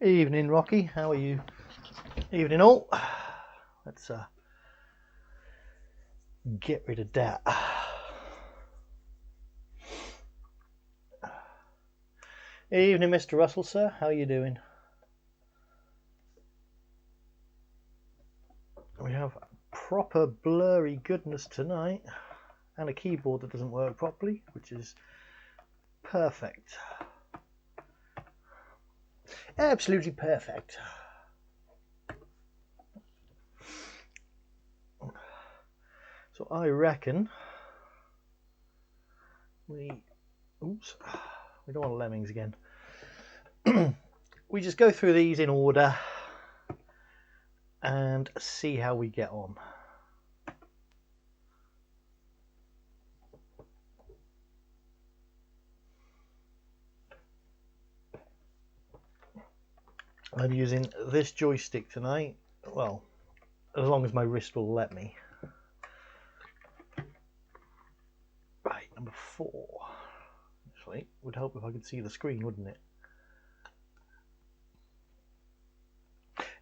Evening, Rocky. How are you? Evening, all. Let's get rid of that. Evening, Mr. Russell, sir. How are you doing? We have proper blurry goodness tonight, and a keyboard that doesn't work properly, which is perfect. Absolutely perfect. So I reckon we don't want lemmings again. We just go through these in order and see how we get on. I'm using this joystick tonight, well, as long as my wrist will let me. Right, number 4. Actually, would help if I could see the screen, wouldn't it?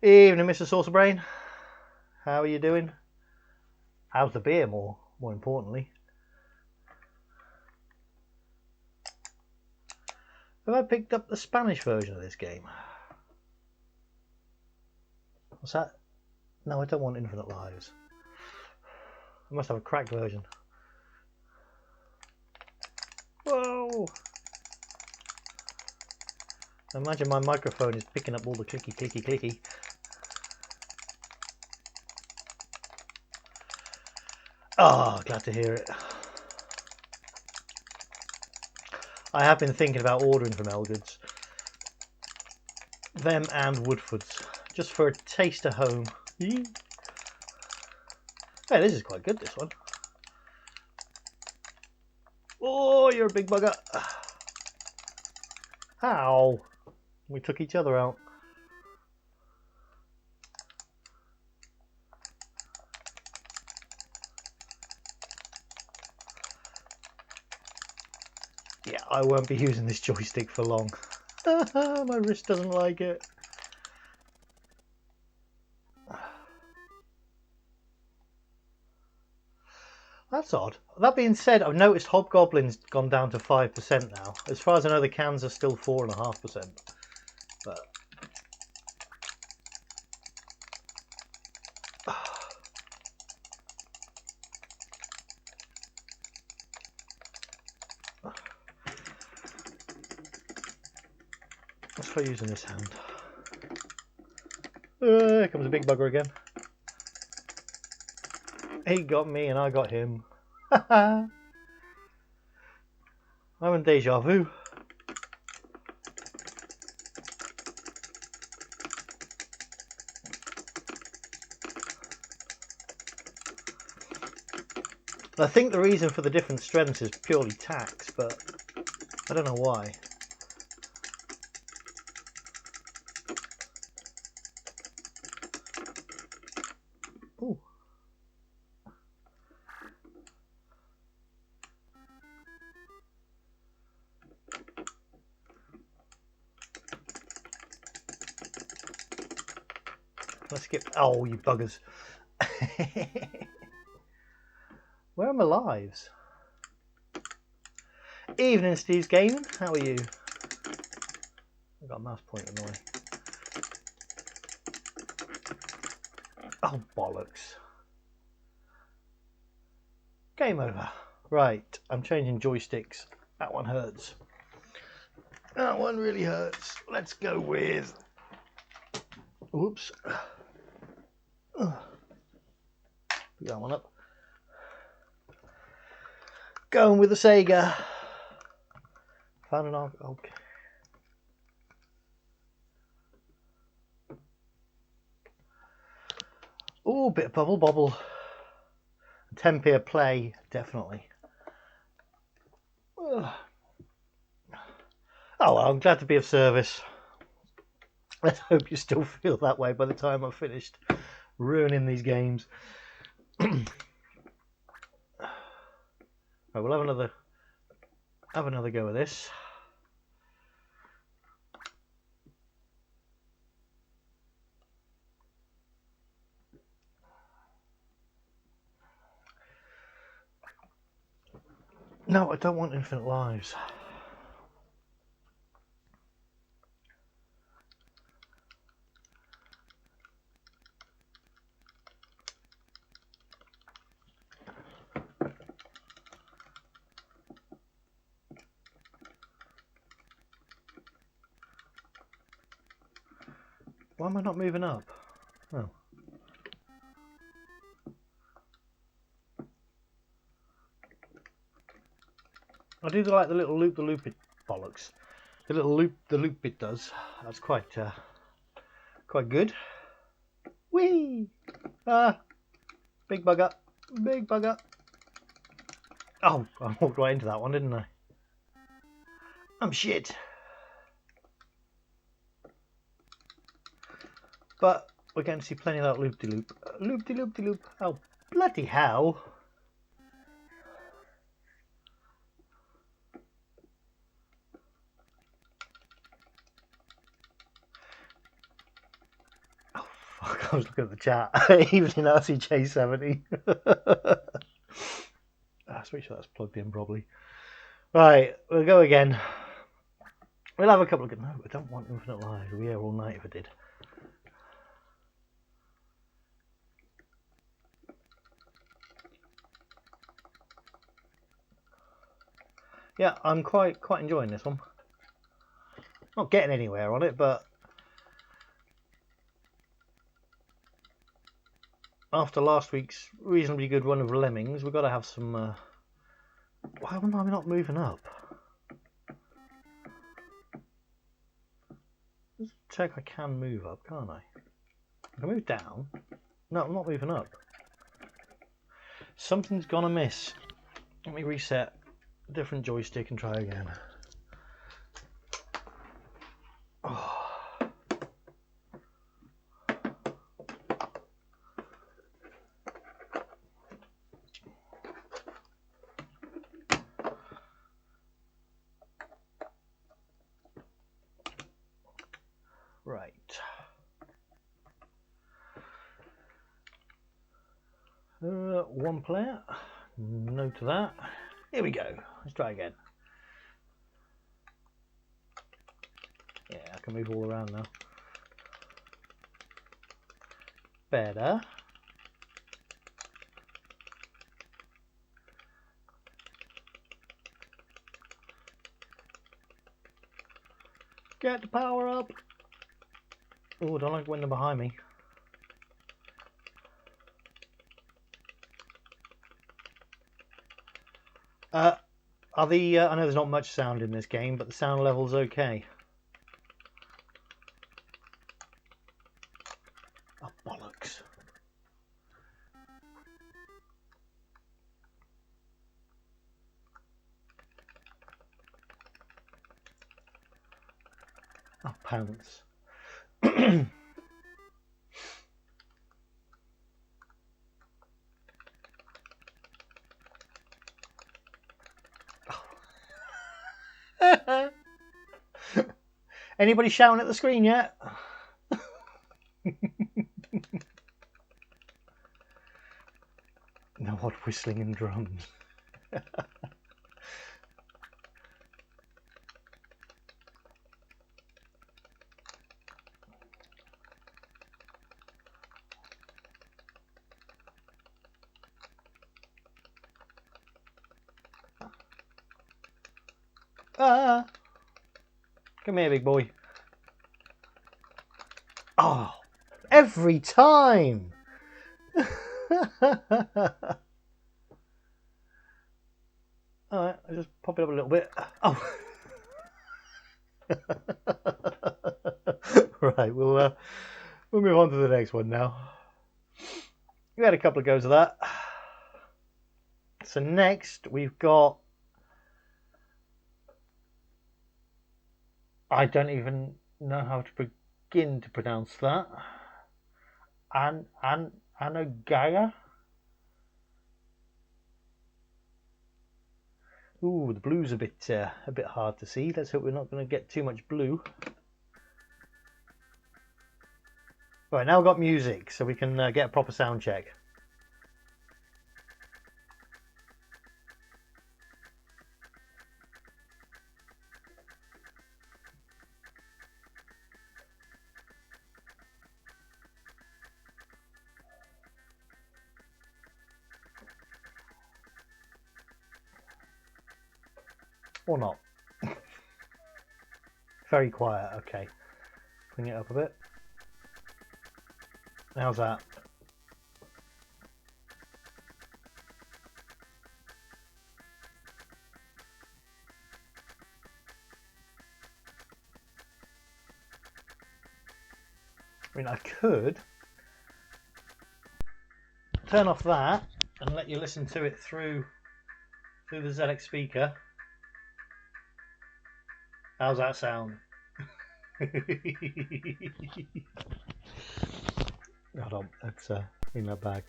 Evening, Mr. Saucerbrain. How are you doing? How's the beer, more importantly? Have I picked up the Spanish version of this game? What's that? No, I don't want infinite lives. I must have a cracked version. Whoa! I imagine my microphone is picking up all the clicky, clicky, clicky. Oh, glad to hear it. I have been thinking about ordering from Elgoods. Them and Woodfords. Just for a taste of home. Hey, this is quite good, this one. Oh, you're a big bugger. Ow. We took each other out. Yeah, I won't be using this joystick for long. My wrist doesn't like it. That's odd. That being said, I've noticed Hobgoblin's gone down to 5% now. As far as I know, the cans are still 4.5%. But let's try using this hand. Here comes a big bugger again. He got me and I got him. I'm in deja vu. I think the reason for the different strengths is purely tax, but I don't know why. Ooh. Let's skip. Oh, you buggers. Where are my lives? Evening, Steve's Gaming. How are you? I've got a mouse pointer annoying. Oh, bollocks. Game over. Right, I'm changing joysticks. That one hurts. That one really hurts. Let's go with... Oops. Pick that one up. Going with the Sega. Found an okay. Oh, bit of bubble bobble. 10p a play, definitely. Oh, well, I'm glad to be of service. Let's hope you still feel that way by the time I've finished ruining these games. Right, we'll have another go at this. No, I don't want infinite lives. Why am I not moving up? Oh. I do like the little loop it bollocks. The little loop it does. That's quite good. Whee! Ah! Big bugger. Big bugger. Oh, I walked right into that one, didn't I? I'm shit. But we're going to see plenty of that loop-de-loop. Loop-de-loop-de-loop. Oh, bloody hell. Oh, fuck. I was looking at the chat. Evening RCJ70. Let's make sure that's plugged in properly. Right, we'll go again. We'll have a couple of good... No, I don't want infinite lives. We'll be here all night if I did. Yeah, I'm quite enjoying this one. Not getting anywhere on it, but after last week's reasonably good run of lemmings, we've got to have some... Why am I not moving up? Let's check I can move up, can't I? I can move down. No, I'm not moving up. Something's gone amiss. Let me reset a different joystick and try again. Oh. Right. One player. No to that. Here we go. Let's try again. Yeah, I can move all around now. Better. Get the power up. Oh, I don't like when they're behind me. Are the I know there's not much sound in this game, but the sound level's okay. Oh, bollocks. Oh, pounce. Anybody shouting at the screen yet? No odd whistling and drums. Ah! Come here, big boy. Oh, every time. Alright, I'll just pop it up a little bit. Oh. Right, we'll move on to the next one now. We had a couple of goes of that. So next we've got... I don't even know how to begin to pronounce that. Gaia. Ooh, the blue's a bit hard to see. Let's hope we're not going to get too much blue. Right, now we've got music, so we can get a proper sound check. Or not. Very quiet, okay. Bring it up a bit. How's that? I mean, I could turn off that and let you listen to it through the ZX speaker. How's that sound? Hold on, let's in that bag.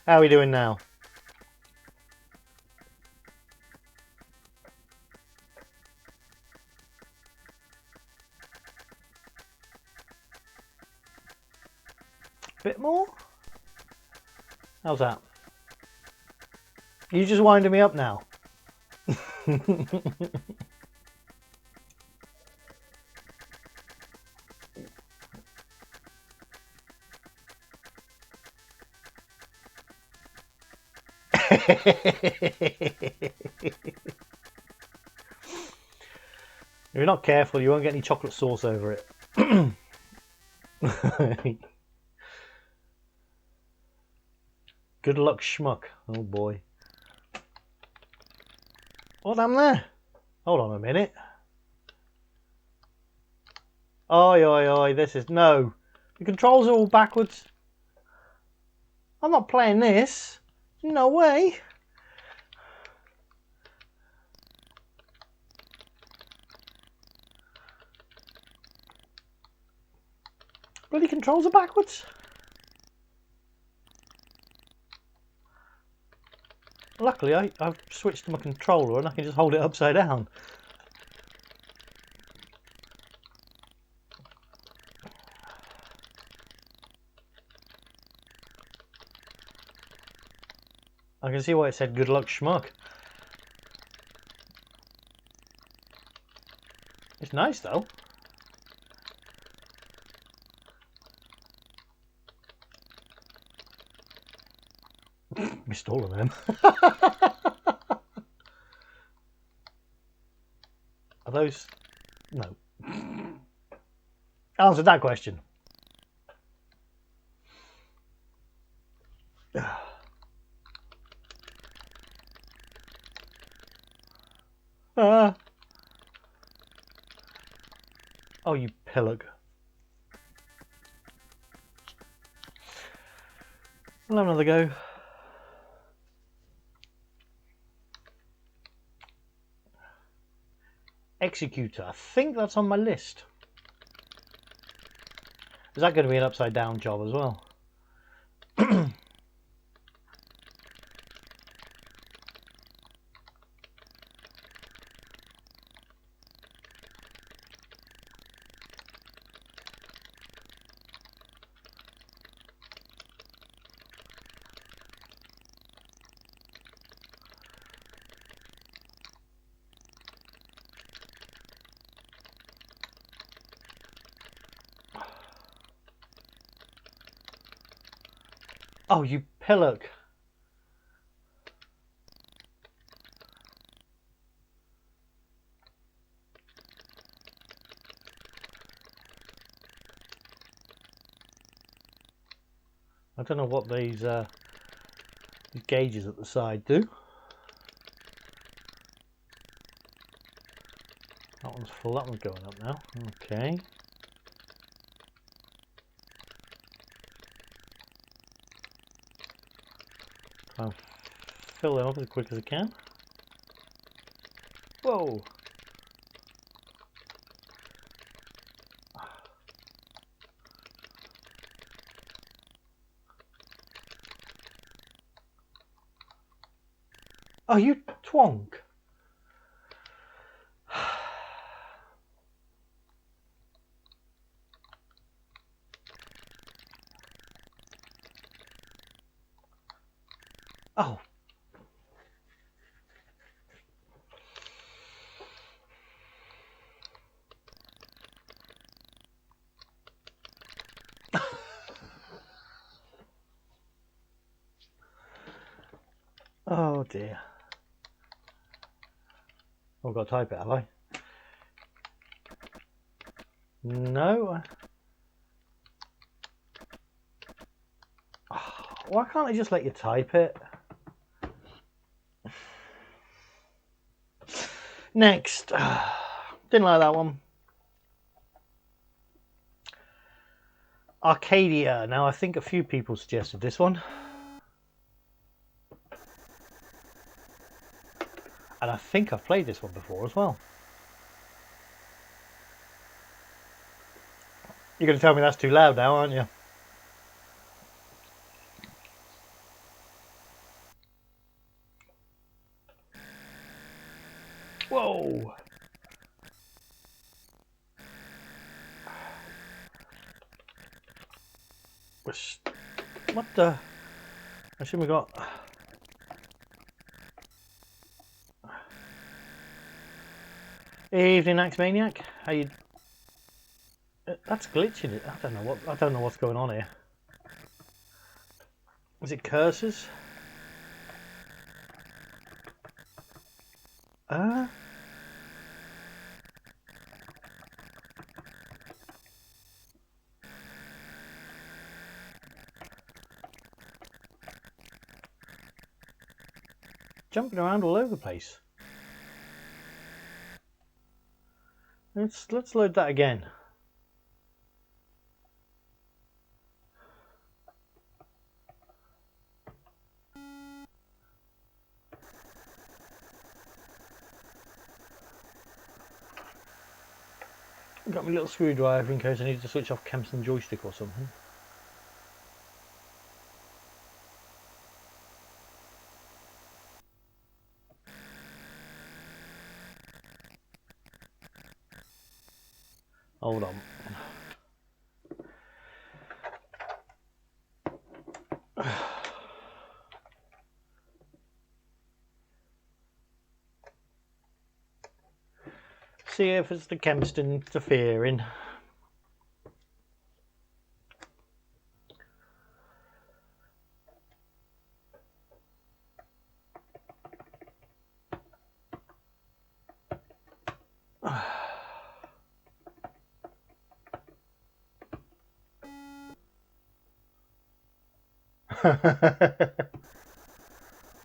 How are we doing now? Bit more? How's that? Are you just winding me up now? If you're not careful, you won't get any chocolate sauce over it. Good luck, schmuck. Oh boy. What am there? Hold on a minute. Oi, oi, oi, this is... No. The controls are all backwards. I'm not playing this. No way. Bloody controls are backwards. Luckily, I've switched to my controller and I can just hold it upside down. I can see why it said good luck, schmuck. It's nice though. Missed all of them. Are those... No. Answered that question. Oh, you pillock. We'll have another go. Xecutor. I think that's on my list. Is that going to be an upside down job as well? Oh, you pillock. I don't know what these gauges at the side do. That one's full, that one's going up now. Okay. I'll fill them up as quick as I can. Whoa! Oh, you twonk! Oh! Oh dear. I've got to type it, have I? No. Why can't I just let you type it? Next. Didn't like that one. Arcadia. Now I think a few people suggested this one. And I think I've played this one before as well. You're going to tell me that's too loud now, aren't you? Whoa! What the? I assume we got... Evening, Axe Maniac. How you? That's glitching it. I don't know what's going on here. Is it curses? Jumping around all over the place. Let's load that again. Got my little screwdriver in case I need to switch off Kempston joystick or something. Hold on. See if it's the Kempston interfering.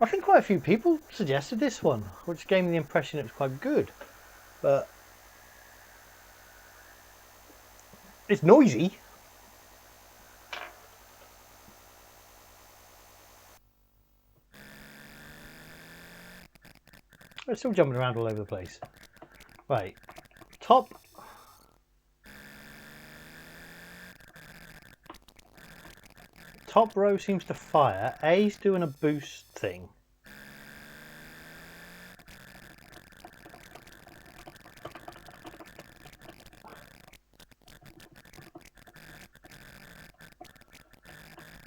I think quite a few people suggested this one, which gave me the impression it was quite good, but it's noisy. It's still jumping around all over the place. Right, top row seems to fire. A's doing a boost thing.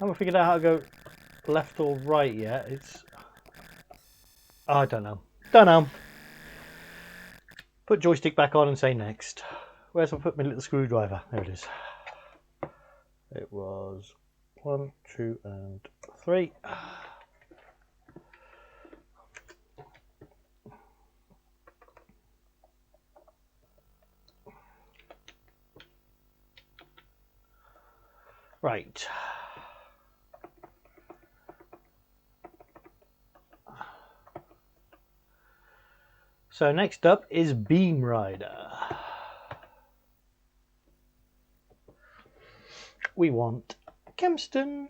I haven't figured out how to go left or right yet. It's... Oh, I don't know. Don't know. Put joystick back on and say next. Where's I put my little screwdriver? There it is. It was 1, 2 and 3. Right. So next up is Beamrider. We want Kempston.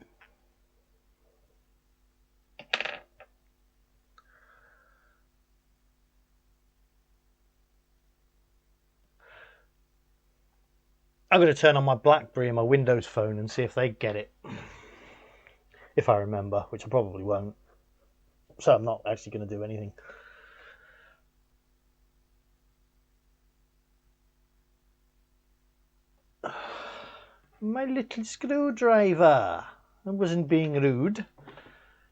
I'm going to turn on my BlackBerry and my Windows phone and see if they get it. If I remember, which I probably won't. So I'm not actually going to do anything. My little screwdriver. I wasn't being rude.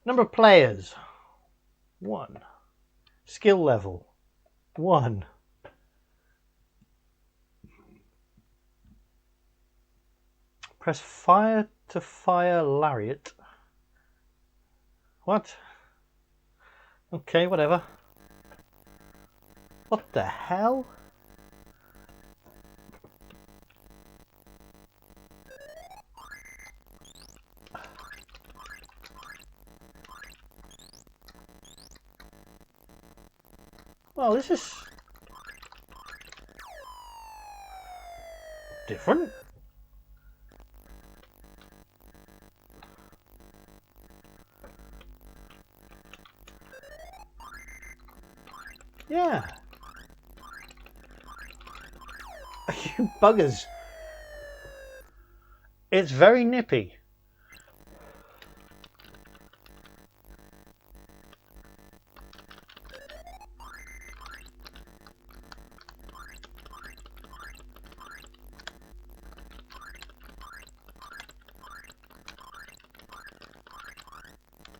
Number of players. 1. Skill level. 1. Press fire to fire lariat. What? Okay, whatever. What the hell? Well, this is different. Yeah. You buggers. It's very nippy.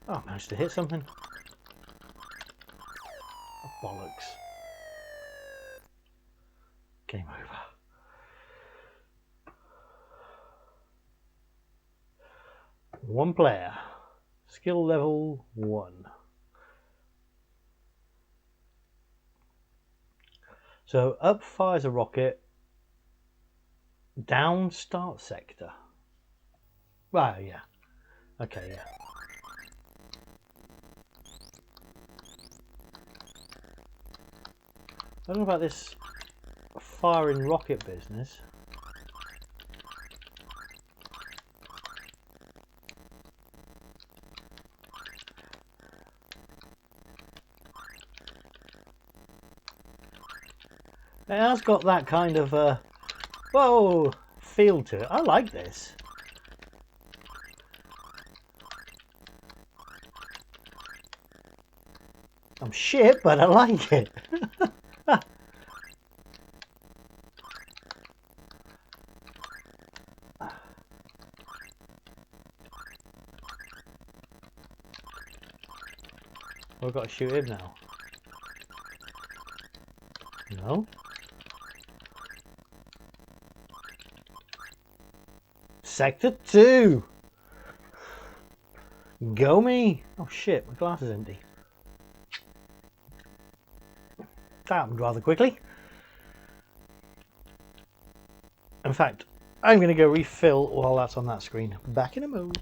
Oh, I managed to hit something. Oh, bollocks. Game over. One player. Skill level 1. So up fires a rocket. Down start sector. Wow, yeah. Okay, yeah. I don't know about this firing rocket business. It has got that kind of whoa feel to it. I like this. I'm shit, but I like it. I've got to shoot him now. No. Sector 2. Go me. Oh shit, my glass is empty. That happened rather quickly. In fact, I'm going to go refill while that's on that screen. Back in a moment.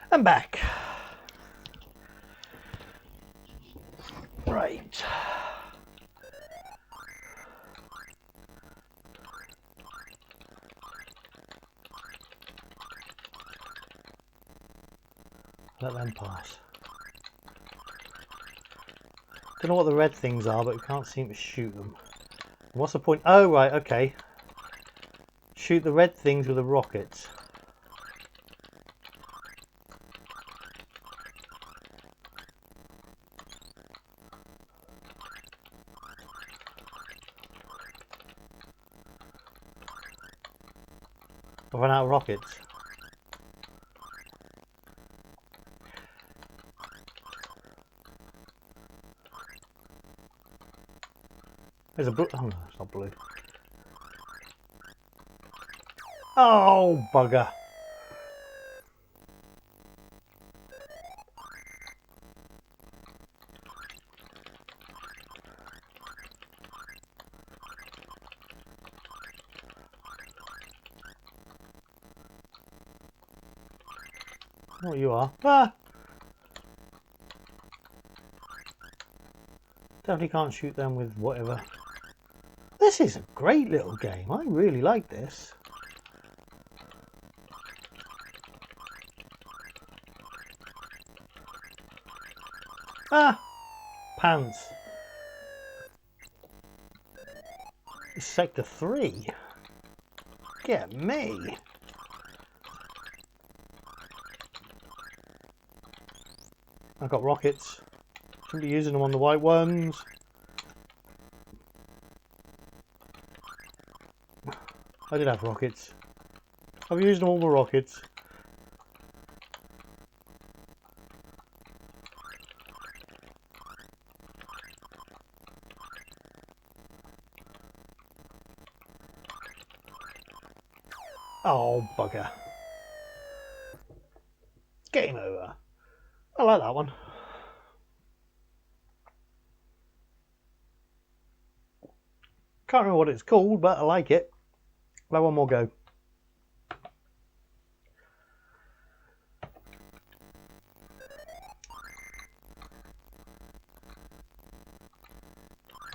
I'm back. Right. Let them pass. Don't know what the red things are, but we can't seem to shoot them. What's the point? Oh, right, okay. Shoot the red things with the rockets. I've run out of rockets. There's a blue. Oh no, it's not blue. Oh, bugger. Oh, you are. Ah! Definitely can't shoot them with whatever. This is a great little game. I really like this. Ah! Pants. Sector 3. Get me. I've got rockets. Shouldn't be using them on the white ones. I did have rockets. I've used all the rockets. Oh, bugger. Game over. I like that one. Can't remember what it's called, but I like it. I'll have one more go.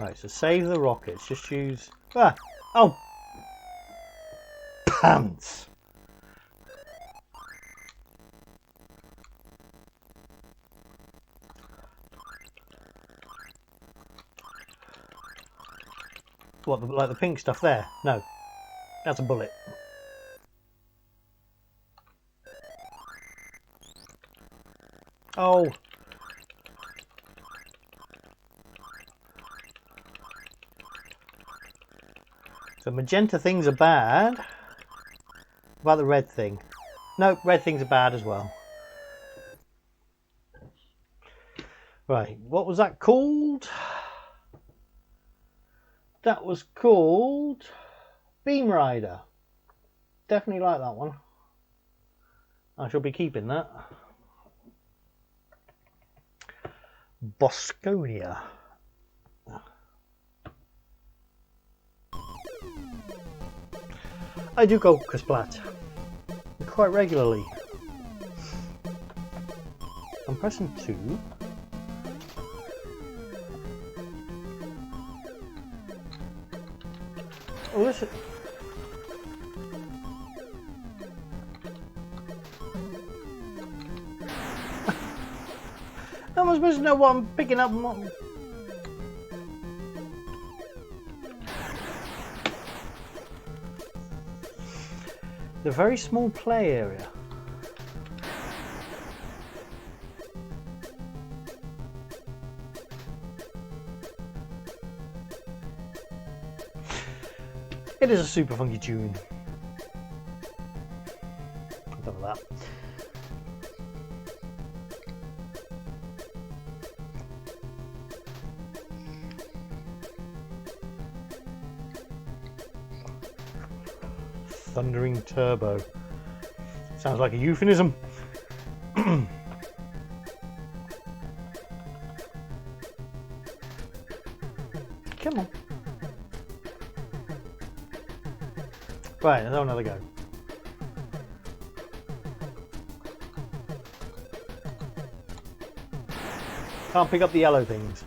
Right, so save the rockets. Just use... Ah! Oh! Pants! What, like the pink stuff there? No. That's a bullet. Oh. So magenta things are bad. What about the red thing? No, red things are bad as well. Right, what was that called? That was called Beamrider. Definitely like that one. I shall be keeping that. Bosconia. I do go Kasplat quite regularly. I'm pressing 2. Oh, listen. How am I supposed to know what I'm picking up and what... The very small play area. It is a super funky tune. I'm done with that. Thundering turbo. Sounds like a euphemism. Come on. Right, let's have another go. Can't pick up the yellow things.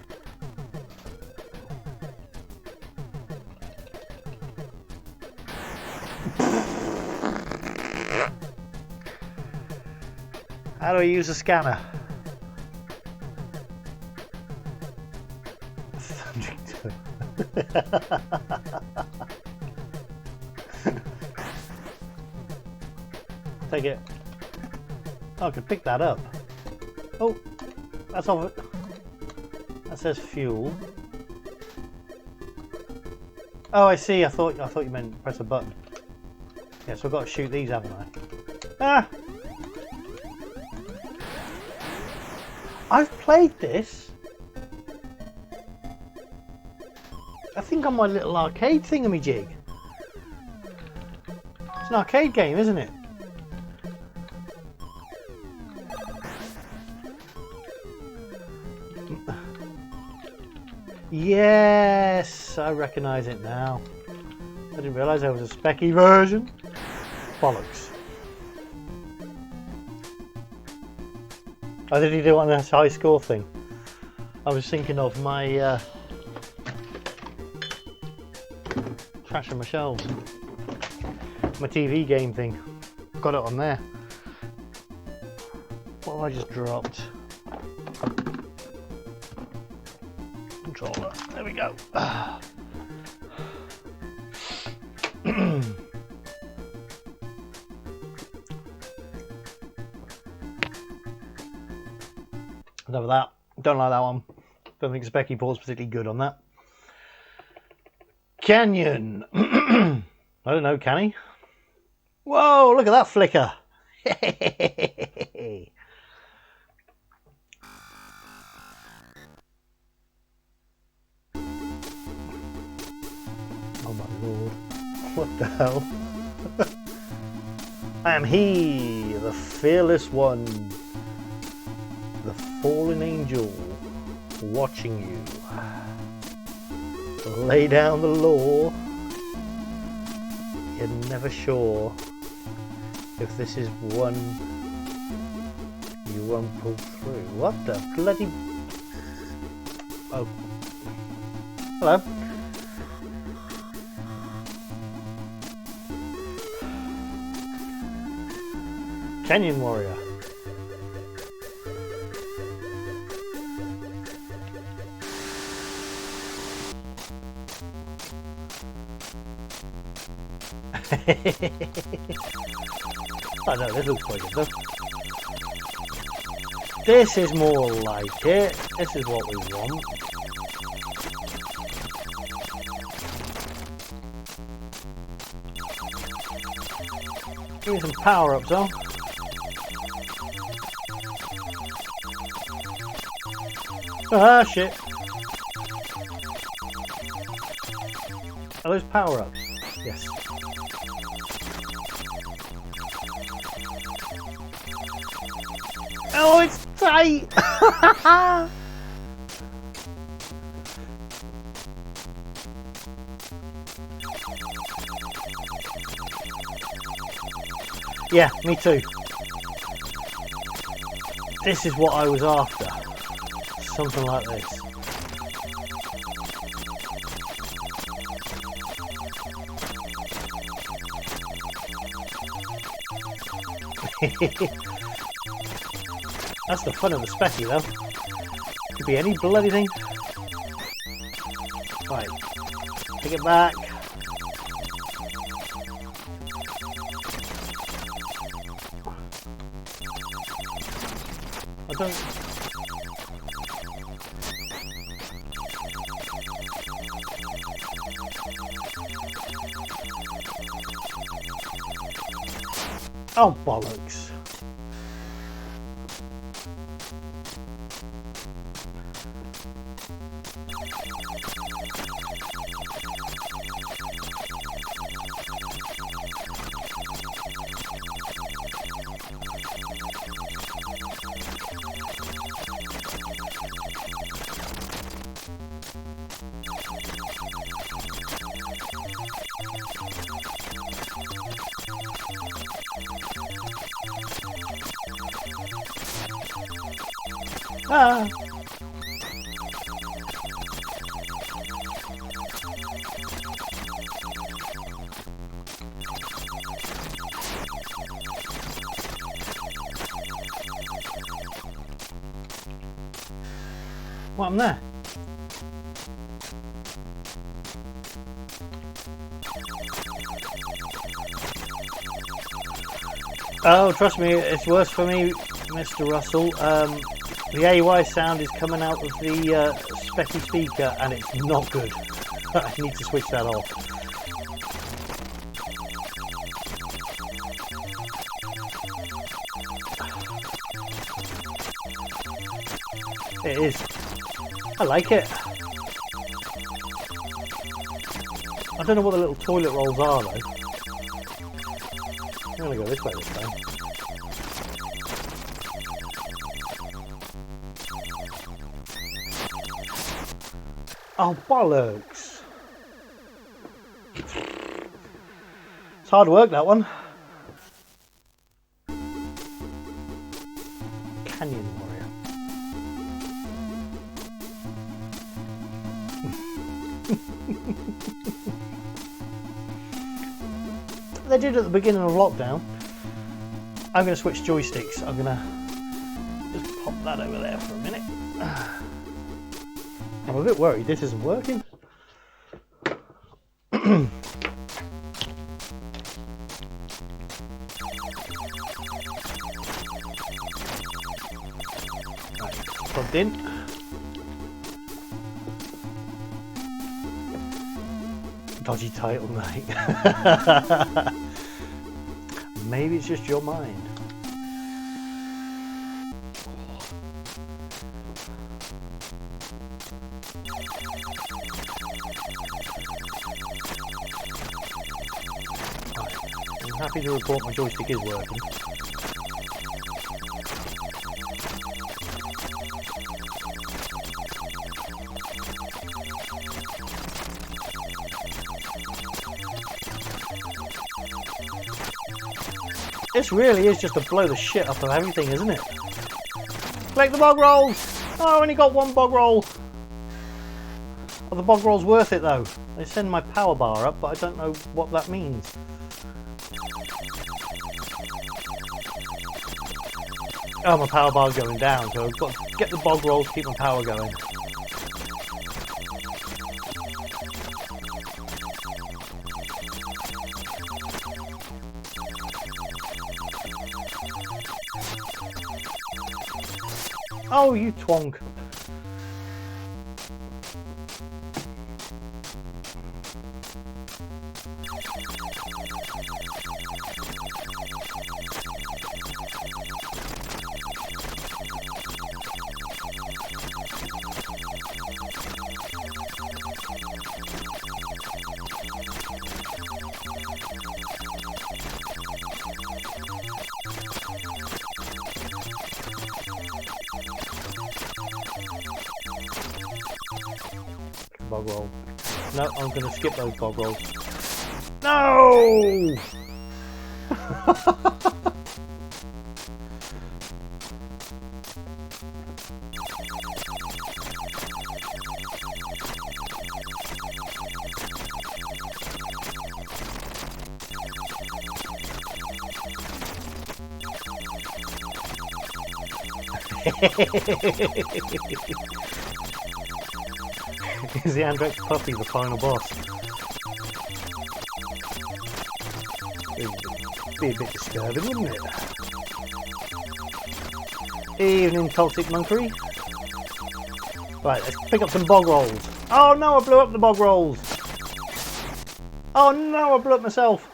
How do I use a scanner? Take it. Oh, I could pick that up. Oh, that's off it. That says fuel. Oh, I see. I thought you meant press a button. Yeah, so I've got to shoot these, haven't I? Ah! I've played this a few anything on my little arcade thingamajig. It's an arcade game, isn't it? Yes, I recognise it now. I didn't realise there was a specky version. Bollocks. Oh, did he do it on this high score thing? I was thinking of my trash on my shelves. My TV game thing. Got it on there. What have I just dropped? Controller. There we go. Enough of that. Don't like that one. Don't think Specky Port's particularly good on that. Canyon. I don't know, can he? Whoa, look at that flicker. Oh my lord. What the hell? I am he, the fearless one. The fallen angel watching you. Lay down the law. You're never sure if this is one you won't pull through. What the bloody... Oh. Hello. Canyon Warrior. I know, this looks quite good though. This is more like it. This is what we want. Give me some power-ups though. Ah, shit. Are those power-ups? Yes. Oh, it's tight! Yeah, me too. This is what I was after. Something like this. That's the fun of the Specky though. Could be any bloody thing. Right. Take it back. I don't... Oh, bollocks. Ah. What, I'm there? Oh, trust me, it's worse for me, Mr. Russell. The AY sound is coming out of the Specky speaker and it's not good. I need to switch that off. It is. I like it. don't know what the little toilet rolls are though. I'm gonna go this way this time. Oh bollocks! It's hard work, that one. Canyon warrior. They did at the beginning of lockdown. I'm going to switch joysticks. I'm going to just pop that over there for a minute. I'm a bit worried this isn't working. Right, plugged in. Dodgy title, mate. Maybe it's just your mind. I'm happy to report my joystick is working. This really is just to blow the shit up of everything, isn't it? Collect the bog rolls! Oh, I only got one bog roll. Oh, the bog roll's worth it though. They send my power bar up, but I don't know what that means. Oh, my power bar's going down, so I've got to get the bog rolls to keep my power going. Oh, you twonk. Bog roll. No, I'm going to skip those bog rolls. No! Is the Andrex puppy the final boss? It'd be a bit disturbing, wouldn't it? Evening, toxic monkery. Right, let's pick up some bog rolls. Oh no, I blew up the bog rolls. Oh no, I blew up myself.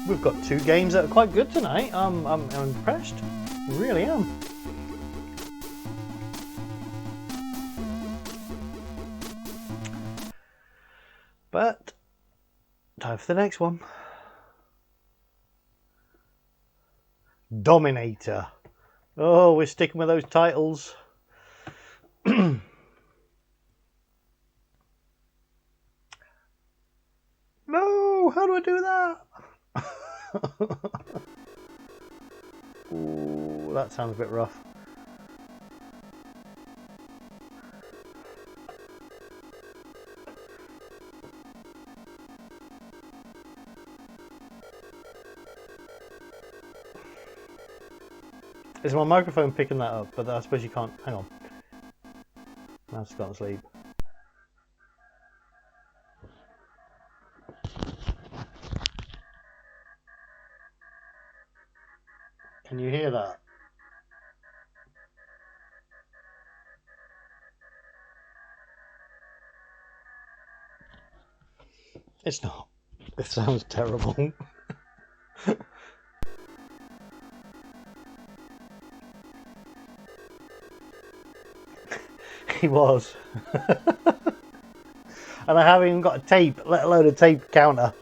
We've got two games that are quite good tonight. I'm impressed. I really am. But time for the next one. Dominator. Oh, we're sticking with those titles. No, how do I do that? Ooh, that sounds a bit rough. Is my microphone picking that up? But I suppose you can't. Hang on. Now it's gone to sleep. Can you hear that? It's not. It sounds terrible. He was. And I haven't even got a tape, let alone a tape counter.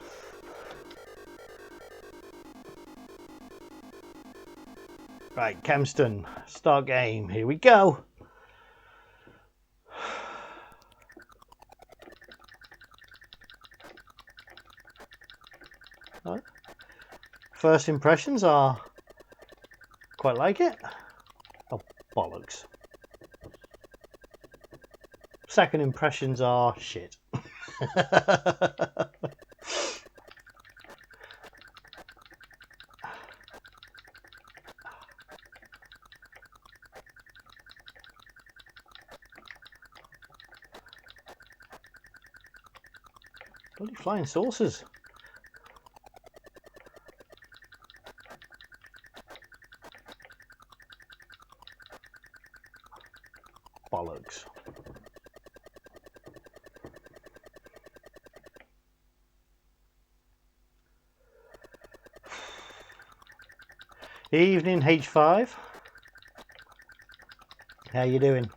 Right, Kempston, start game. Here we go. Right. First impressions are quite like it. Oh, bollocks. Second impressions are shit. Bloody flying saucers. Bollocks. Evening H5. How you doing?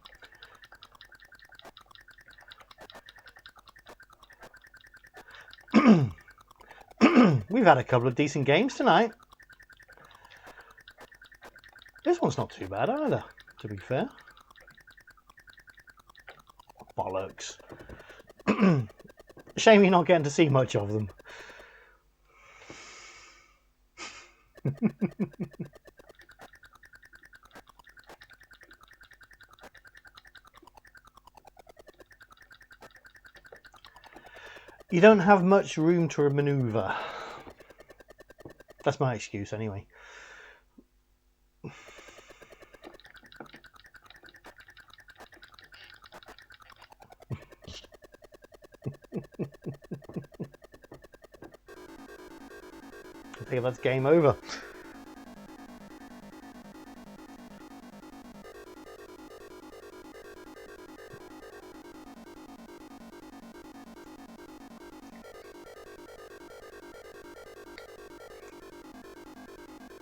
We've had a couple of decent games tonight. This one's not too bad either, to be fair. Bollocks. Shame you're not getting to see much of them. You don't have much room to maneuver. That's my excuse anyway. I think that's game over.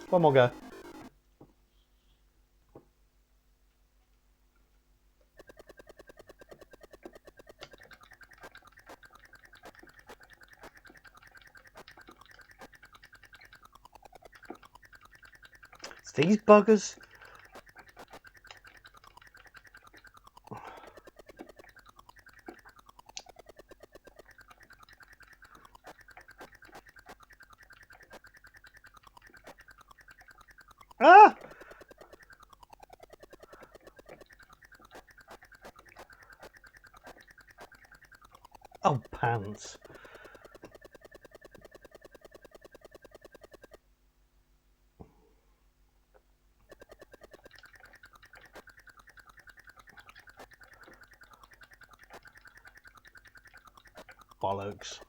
One more go. It's these buggers. Ah! Oh, pants. Bollocks.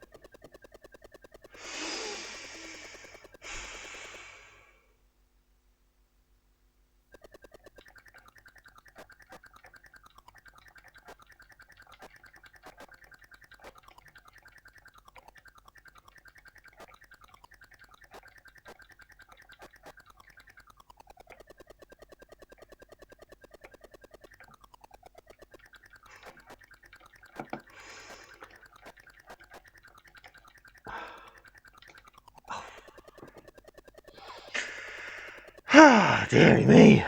Deary me.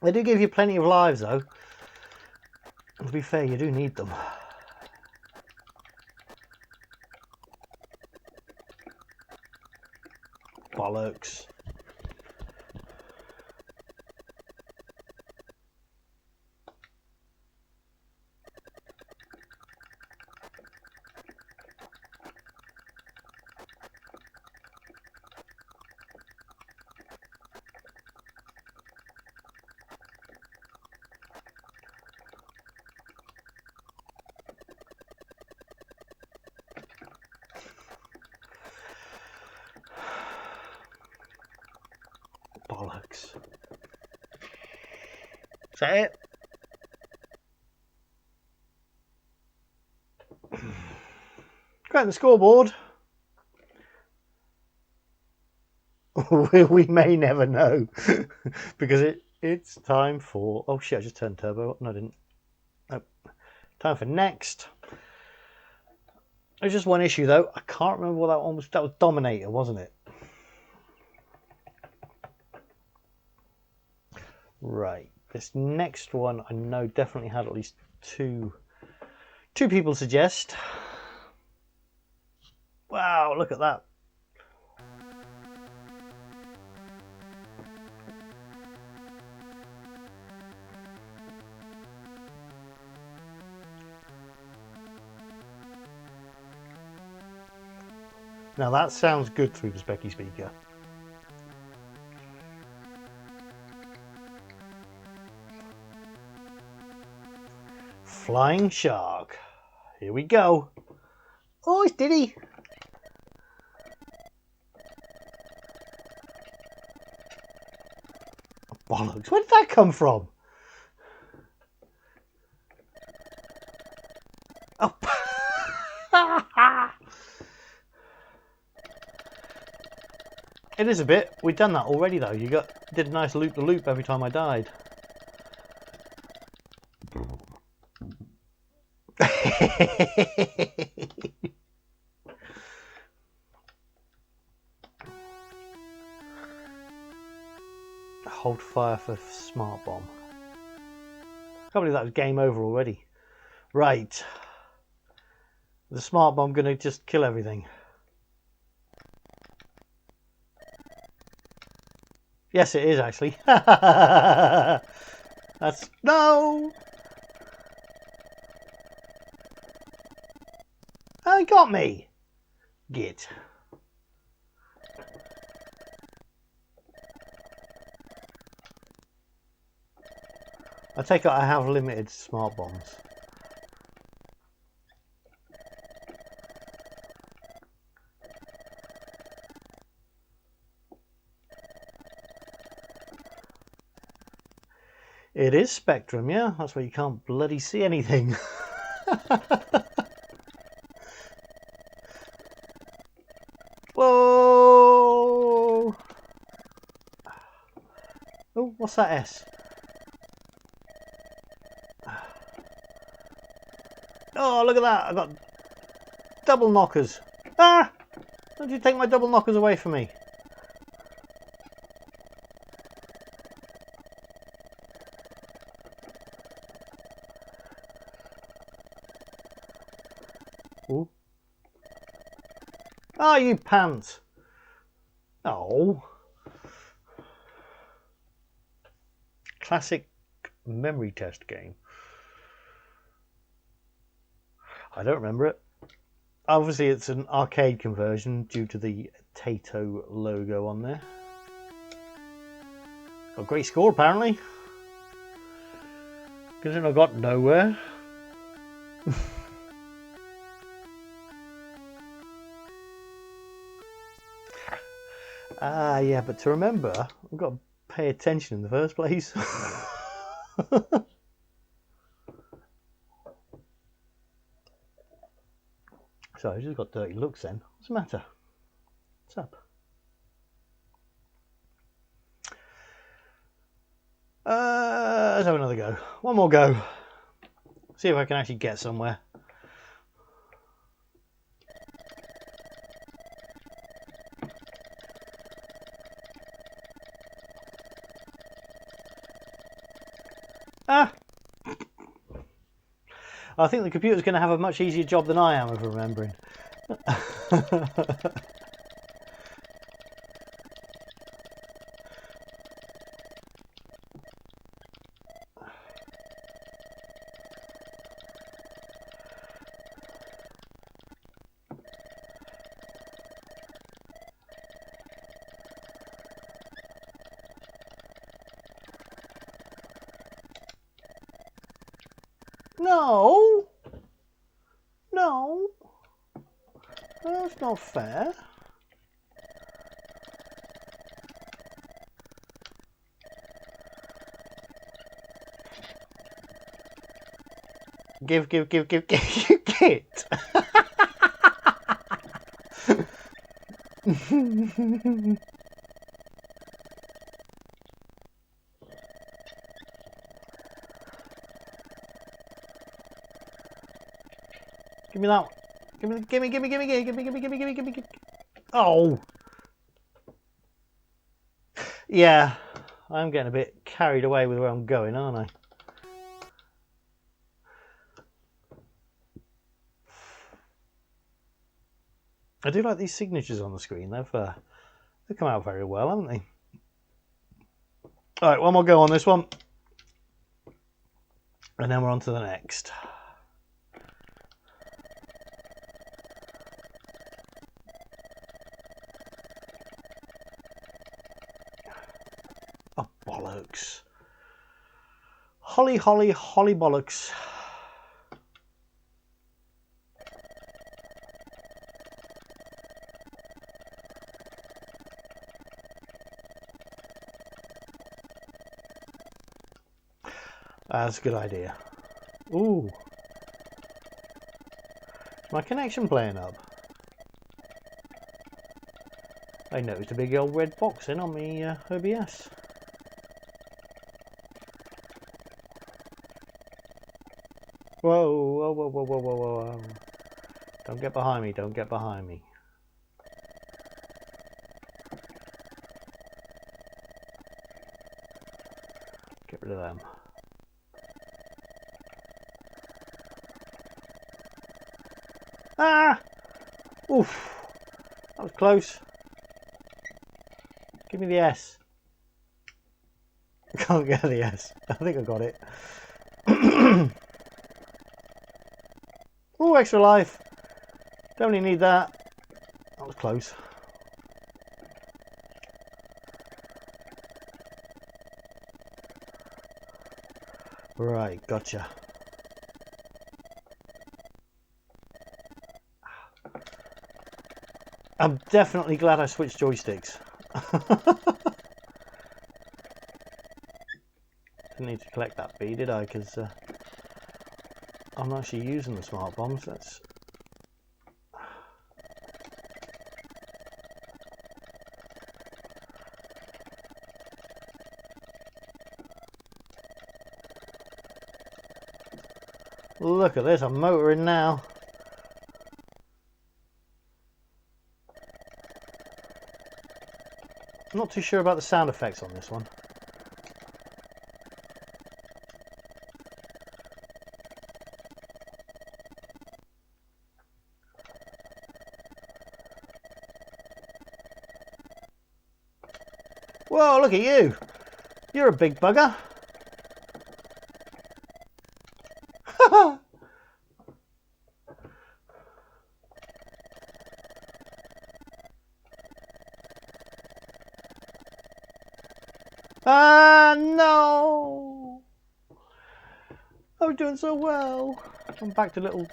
They do give you plenty of lives though. And to be fair, you do need them. Bollocks. Bollocks. Is that it? Go on the scoreboard. We may never know because It's time for... Oh shit, I just turned turbo. No, I didn't. Oh. Time for next. There's just one issue though. I can't remember what that one was. That was Dominator, wasn't it? Right. This next one I know definitely had at least two people suggest. Wow, look at that. Now that sounds good through the Specky speaker. Flying Shark. Here we go. Oh, it's Diddy. Bollocks. Where did that come from? Oh. It is a bit. We've done that already though. You did a nice loop the loop every time I died. Hold fire for smart bomb. I can't believe that was game over already. Right. The smart bomb gonna just kill everything. Yes, it is actually. That's no. Oh, he got me. Git. I take it I have limited smart bombs. It is Spectrum, yeah. That's why you can't bloody see anything. Whoa! Oh, what's that S? Oh, look at that! I got double knockers. Ah! Don't you take my double knockers away from me? Ooh. Oh, you pants! Oh. Classic memory test game. I don't remember it. Obviously, it's an arcade conversion due to the Tato logo on there. Got a great score, apparently. Considering I got nowhere. Ah, yeah, but to remember, I've got to pay attention in the first place. So I just got dirty looks then. What's the matter? What's up? Let's have another go. One more go. See if I can actually get somewhere. Ah! I think the computer's going to have a much easier job than I am of remembering. No! No! That's not fair. Give, get. Give me that one. Give me. Oh! Yeah, I'm getting a bit carried away with where I'm going, aren't I? I do like these signatures on the screen. They've come out very well, haven't they? All right, one more go on this one, and then we're on to the next. Oh, bollocks. Holly bollocks. That's a good idea. Ooh. Is my connection playing up? I noticed a big old red box in on me OBS. Whoa. Don't get behind me, don't get behind me. Get rid of them. Ah! Oof! That was close. Give me the S. I can't get the S. I think I got it. Oh, extra life. Don't really need that. That was close. Right, gotcha. I'm definitely glad I switched joysticks. Didn't need to collect that bee, did I? Because I'm actually using the smart bombs. That's look at this. I'm motoring now. I'm not too sure about the sound effects on this one. Whoa, look at you. You're a big bugger. Ah, no. I was doing so well. I'm back to little...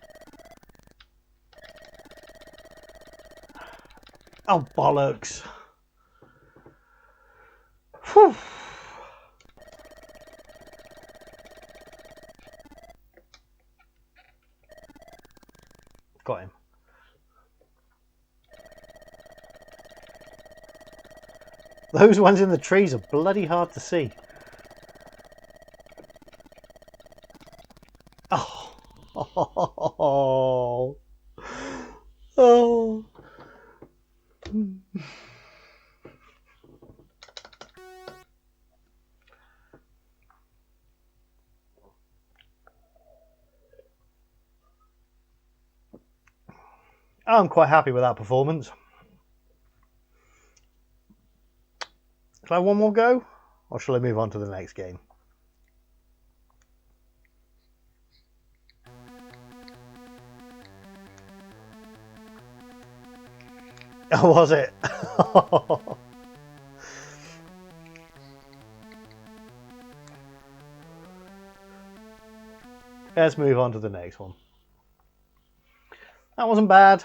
Oh, bollocks. Whew. Got him. Those ones in the trees are bloody hard to see. Oh. Oh. Oh. I'm quite happy with that performance. Shall I have one more go? Or shall I move on to the next game? Oh, was it? Let's move on to the next one. That wasn't bad.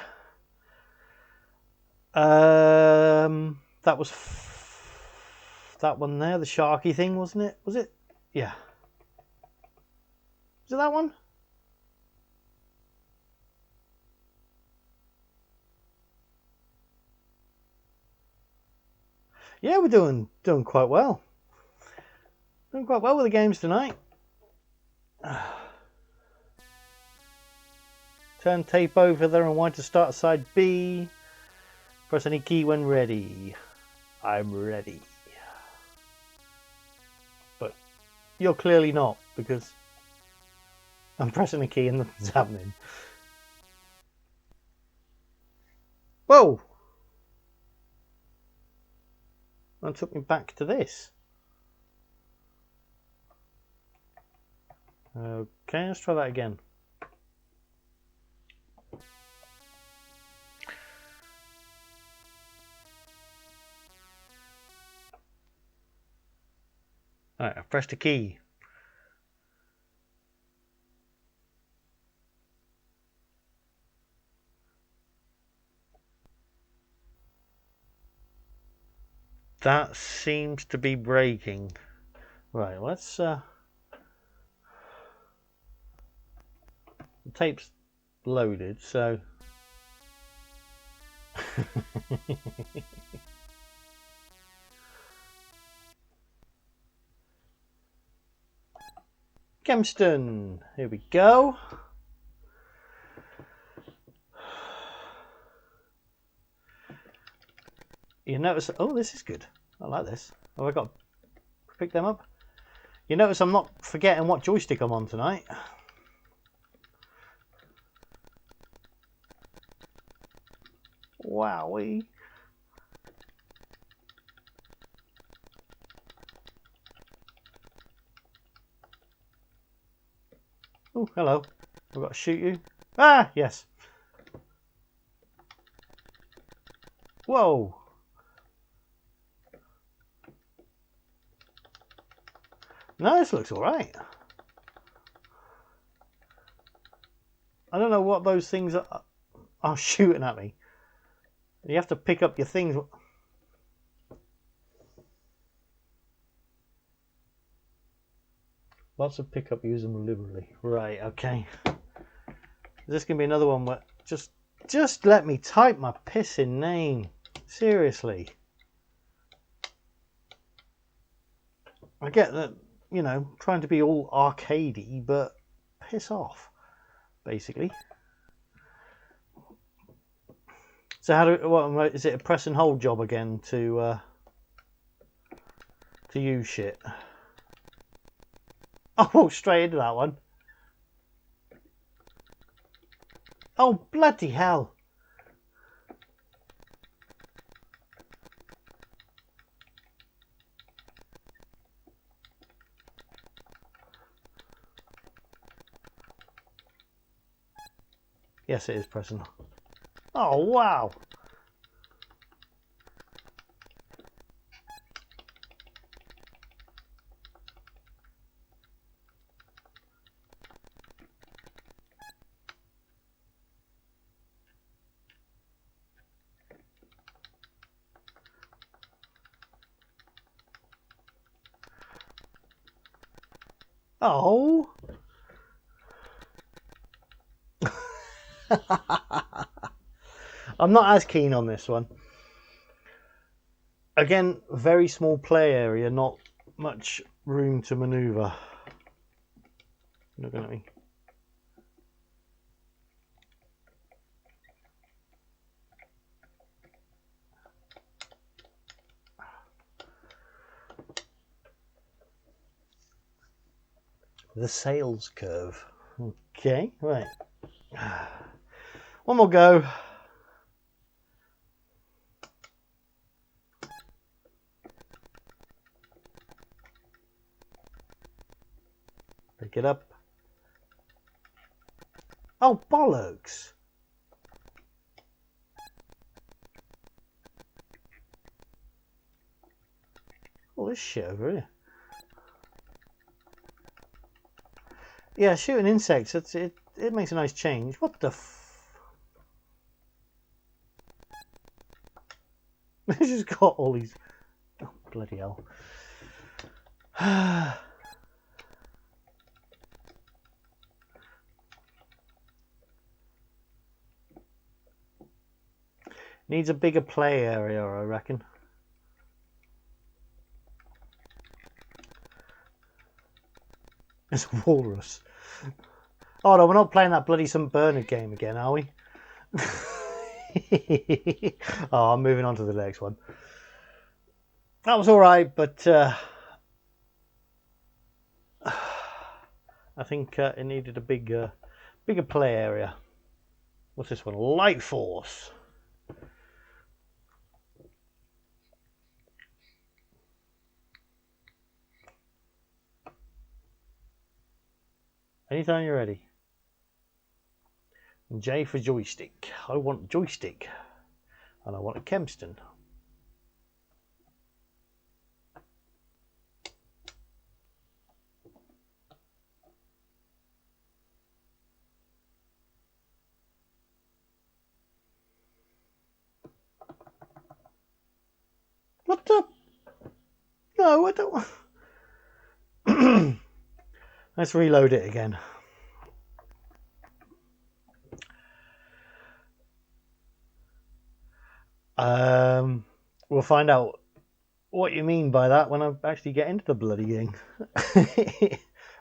That was that one there, the sharky thing, wasn't it? Was it? Yeah. Was it that one? Yeah, we're doing quite well. Doing quite well with the games tonight. Turn tape over there and wind to start side B. Press any key when ready. I'm ready. But you're clearly not, because I'm pressing a key and nothing's happening. Whoa! That took me back to this. Okay, let's try that again. Alright, I've pressed a key. That seems to be breaking. Right, let's the tape's loaded, so Gemston, here we go. You notice, oh, this is good. I like this. Have I got to pick them up? You notice I'm not forgetting what joystick I'm on tonight. Wowee. Oh, hello. I've got to shoot you. Ah, yes. Whoa. No, this looks alright. I don't know what those things are shooting at me. You have to pick up your things. Lots of pickup, use them liberally. Right, okay. This can be another one where just let me type my pissing name. Seriously. I get that, you know, trying to be all arcadey, but piss off, basically. So how do what is it, a press and hold job again to use shit? Oh, straight into that one. Oh, bloody hell. Yes, it is pressing. Oh, wow. Oh. I'm not as keen on this one. Again, very small play area, not much room to maneuver. Looking at me. The sales curve. Okay, right. One more go. Pick it up. Oh, bollocks. All this shit over here. Yeah, shooting insects, it makes a nice change. What the f... It's just got all these... Oh, bloody hell. Needs a bigger play area, I reckon. It's a walrus. Oh no, we're not playing that bloody St. Bernard game again, are we? Oh, I'm moving on to the next one. That was alright, but I think it needed a bigger play area. What's this one? Light Force. Anytime you're ready. J for joystick. I want joystick. And I want a Kempston. What the? No, I don't want... Let's reload it again. We'll find out what you mean by that when I actually get into the bloody thing.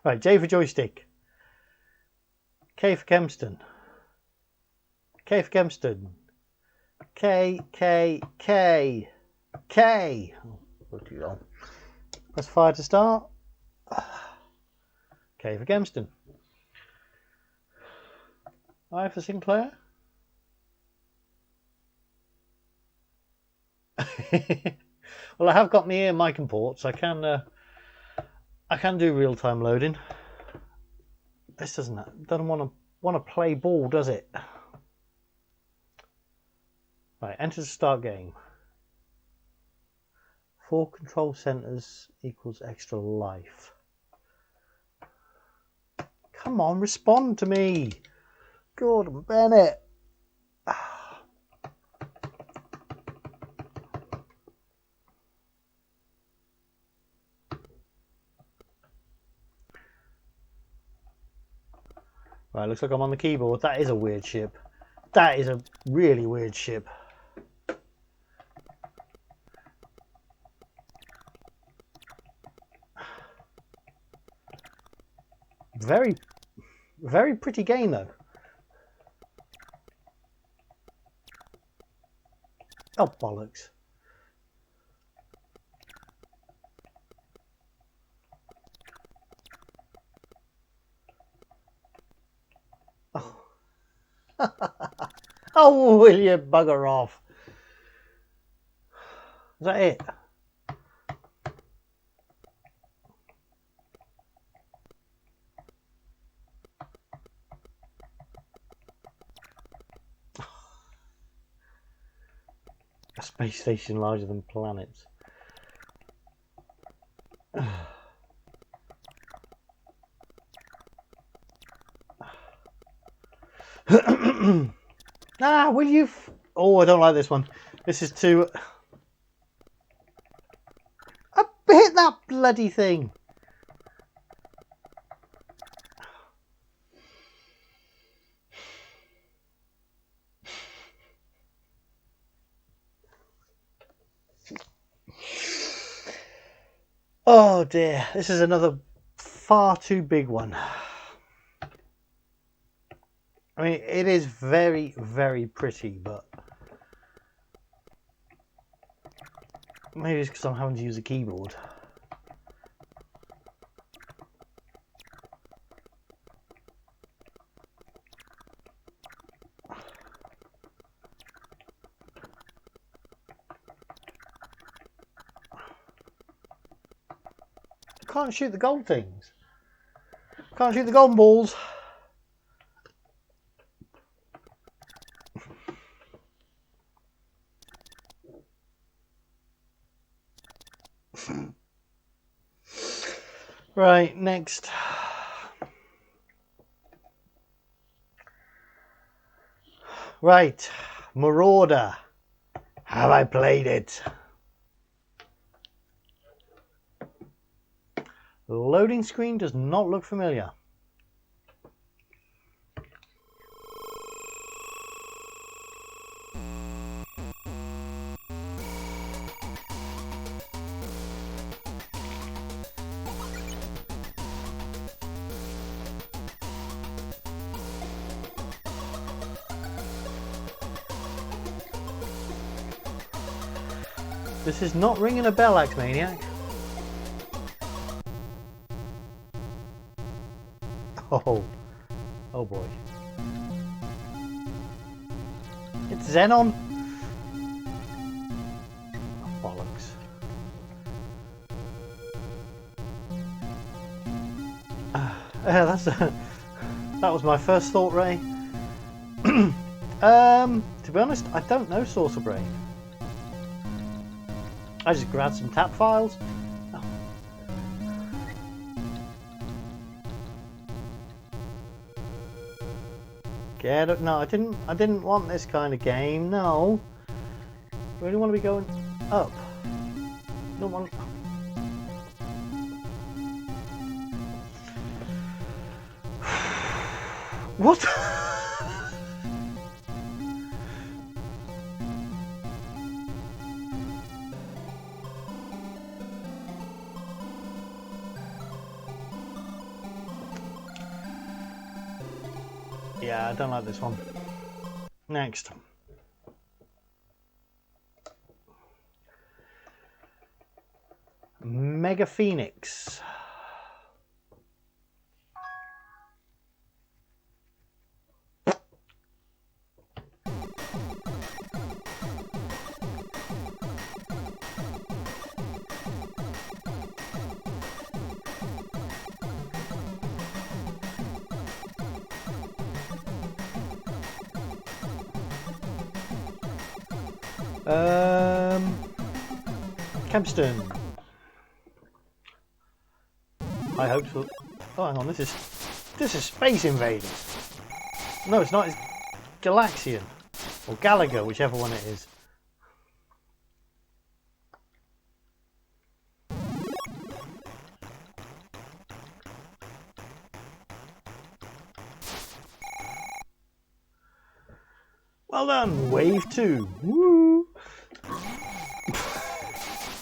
Right, J for joystick. K for Kempston. K for Kempston. K. Oh, too long. Press fire to start. K for Kempston. I for Sinclair. Well, I have got my ear mic and ports. I can do real-time loading. This doesn't want to play ball, does it? Right, enter to start game. 4 control centers equals extra life. Come on, respond to me, Gordon Bennett. Right, looks like I'm on the keyboard. That is a weird ship. That is a really weird ship. Very, very pretty game though. Oh, bollocks. Oh, oh, will you bugger off? Is that it? A space station larger than planets. Ah, will you? Oh, I don't like this one. This is too. I hit that bloody thing. Oh dear, this is another far too big one. I mean, it is very, very pretty, but maybe it's because I'm having to use a keyboard. I can't shoot the gold things. Can't shoot the golden balls. Right, next. Right, Marauder. Have I played it? The loading screen does not look familiar. This is not ringing a bell, Axe Maniac. Oh. Oh boy. It's Xenon. Oh, bollocks. That was my first thought, Ray. To be honest, I don't know Saucer Brain. I just grabbed some tap files. Oh. Get it? No, I didn't want this kind of game. No. I really want to be going up. I don't want. What? Yeah, I don't like this one. Next. Mega Phoenix. Kempston. I hope so. Oh, hang on, this is Space Invaders. No, it's not. It's Galaxian or Galaga, whichever one it is. Well done, Wave 2. Woo!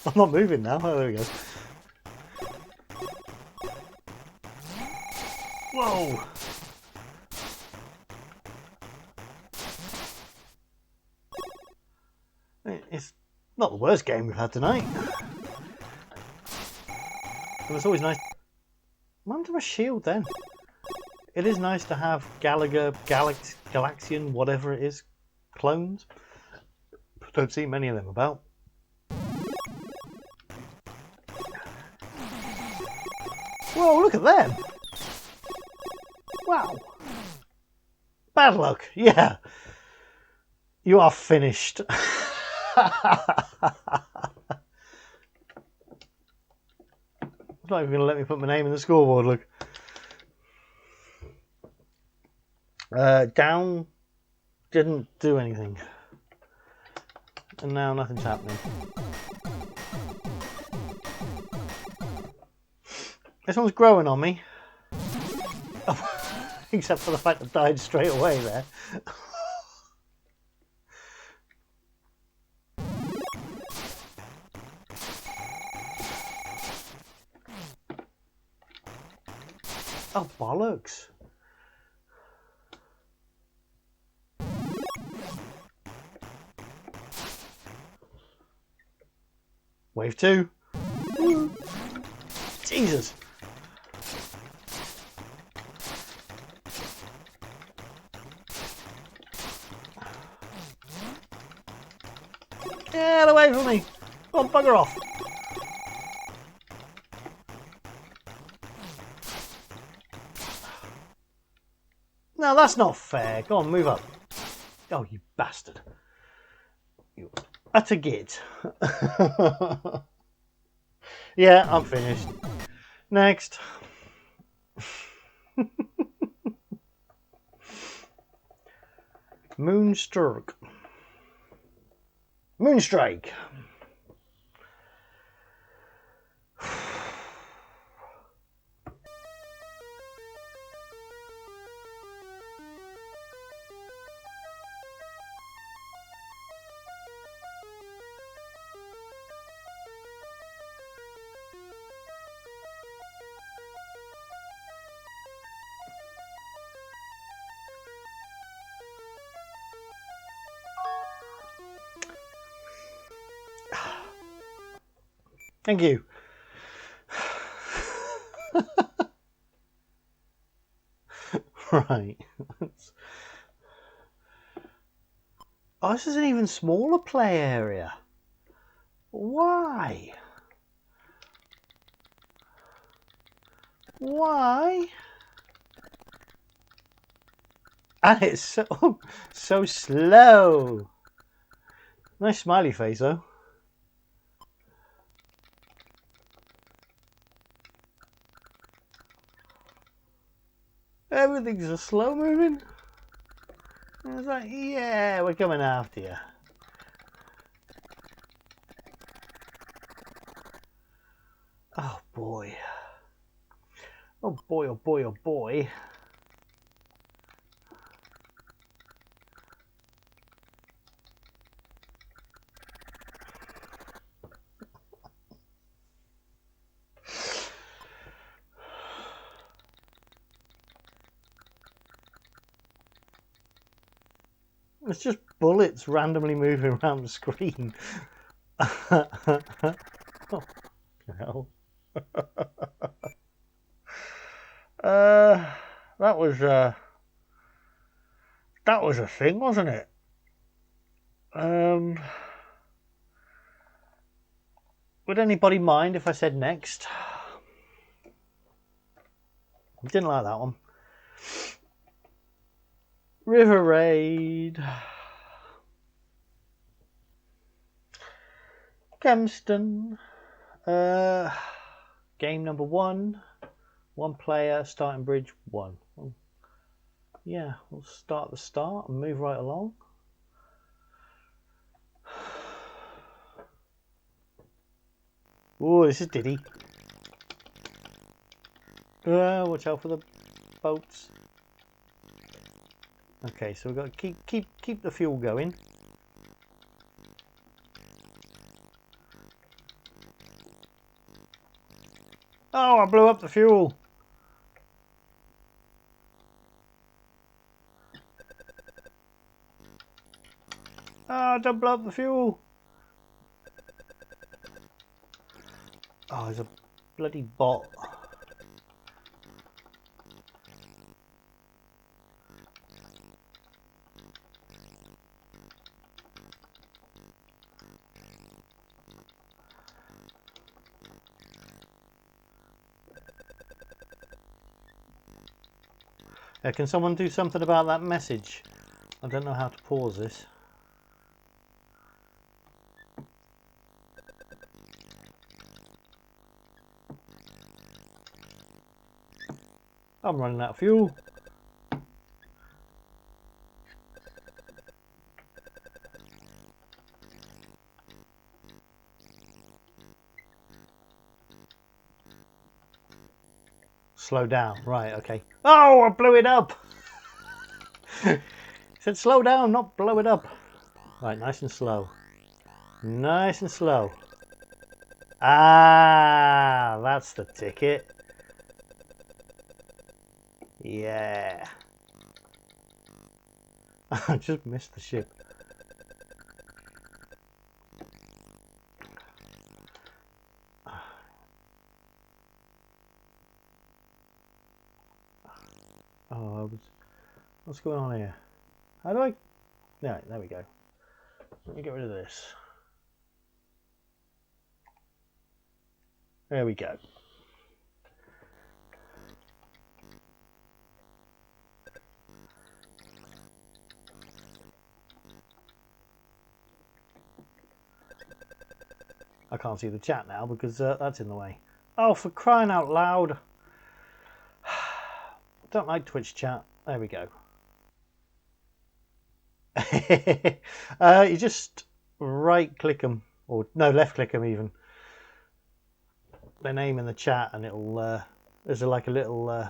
I'm not moving now. Oh, there we go. Whoa! It's not the worst game we've had tonight. But it's always nice. What happened to my shield then? It is nice to have Galaga, Galaxian, whatever it is, clones. Don't see many of them about. Whoa, look at them! Wow. Bad luck, yeah. You are finished. It's not even going to let me put my name in the scoreboard, look. Down didn't do anything. And now nothing's happening. This one's growing on me. Except for the fact I died straight away there. Oh, bollocks. Wave 2. Jesus. Get away from me. Go on, bugger off. No, that's not fair. Go on, move up. Oh, you bastard. You utter git. Yeah, I'm finished. Next. Moonstrike. Moonstrike. Thank you. Right. Oh, this is an even smaller play area. Why? Why? And it's so slow. Nice smiley face though. Everything's a slow moving. I was like, yeah, we're coming after you. Oh boy. Oh boy, oh boy, oh boy. It's just bullets randomly moving around the screen. Oh, hell. That was a thing, wasn't it? Would anybody mind if I said next? I didn't like that one. River Raid. Kempston. Game number 1. 1 player, starting bridge 1. Well, yeah, we'll start at the start and move right along. Oh, this is Diddy. Watch out for the boats. Okay, so we've got to keep the fuel going. Oh, I blew up the fuel. Oh, don't blow up the fuel. Oh, there's a bloody bot. Can someone do something about that message? I don't know how to pause this. I'm running out of fuel. Slow down. Right, okay. Oh, I blew it up. It said slow down, not blow it up. Right, nice and slow. Nice and slow. Ah, that's the ticket. Yeah. I just missed the ship. Oh, what's going on here? How do I? No, there we go. Let me get rid of this. There we go. I can't see the chat now because that's in the way. Oh, for crying out loud. Don't like Twitch chat. There we go. You just right click them, or no, left click them even. Their name in the chat, and it'll there's like a little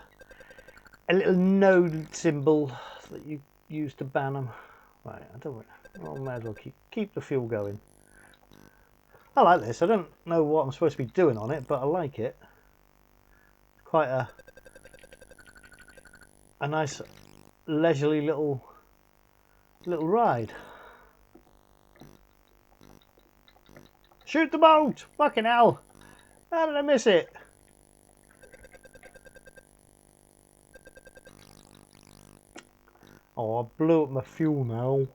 node symbol that you use to ban them. Right, I might as well keep the fuel going. I like this. I don't know what I'm supposed to be doing on it, but I like it. Quite a nice leisurely little ride. Shoot the boat! Fucking hell! How did I miss it? Oh, I blew up my fuel now.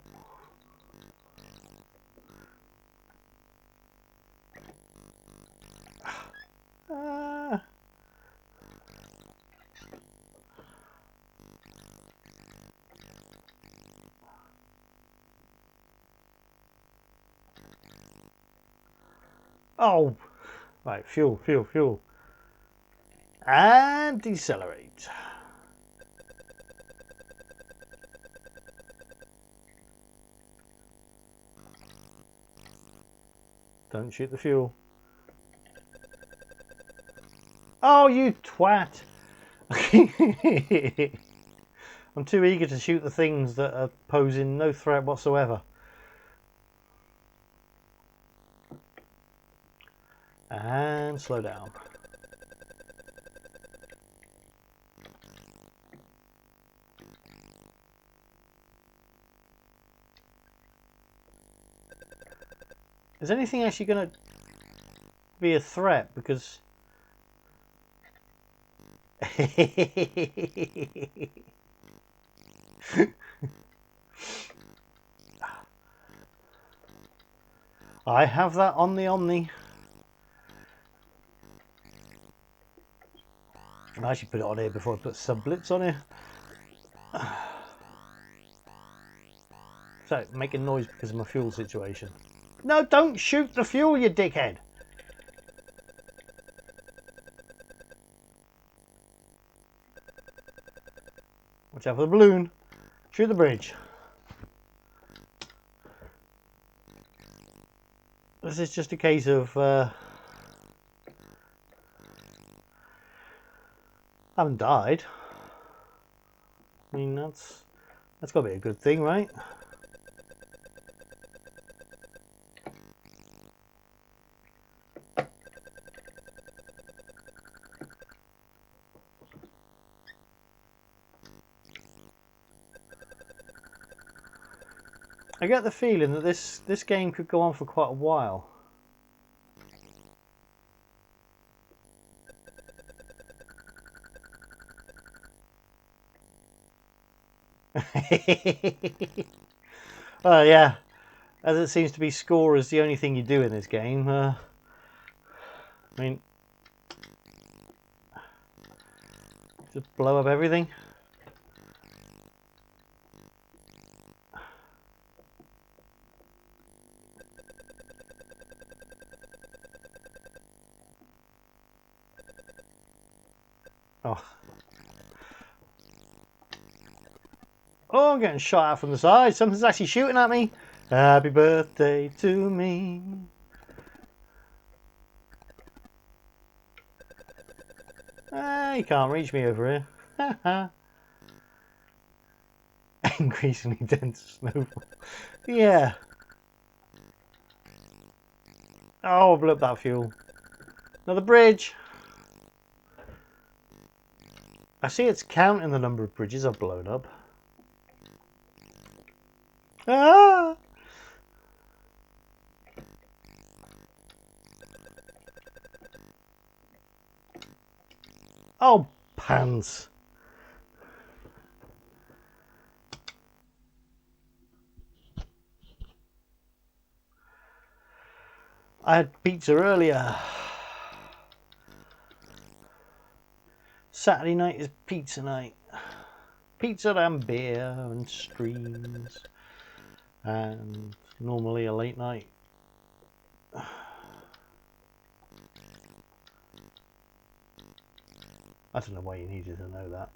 Oh, right, fuel, fuel, fuel. And decelerate. Don't shoot the fuel. Oh, you twat. I'm too eager to shoot the things that are posing no threat whatsoever. And slow down. Is anything actually going to be a threat? Because I have that on the Omni. I actually put it on here before I put sub-blitz on here. So, making noise because of my fuel situation. No, don't shoot the fuel, you dickhead! Watch out for the balloon. Shoot the bridge. This is just a case of I haven't died. I mean, that's got to be a good thing, right? I get the feeling that this game could go on for quite a while. Oh yeah, as it seems to be, score is the only thing you do in this game. I mean, just blow up everything. Oh. Oh, I'm getting shot at from the side. Something's actually shooting at me. Happy birthday to me. You can't reach me over here. Increasingly dense snowfall. Yeah. Oh, I blew up that fuel. Another bridge. I see it's counting the number of bridges I've blown up. Ah! Oh, pants. I had pizza earlier. Saturday night is pizza night. Pizza and beer and streams. And normally a late night. I don't know why you needed to know that.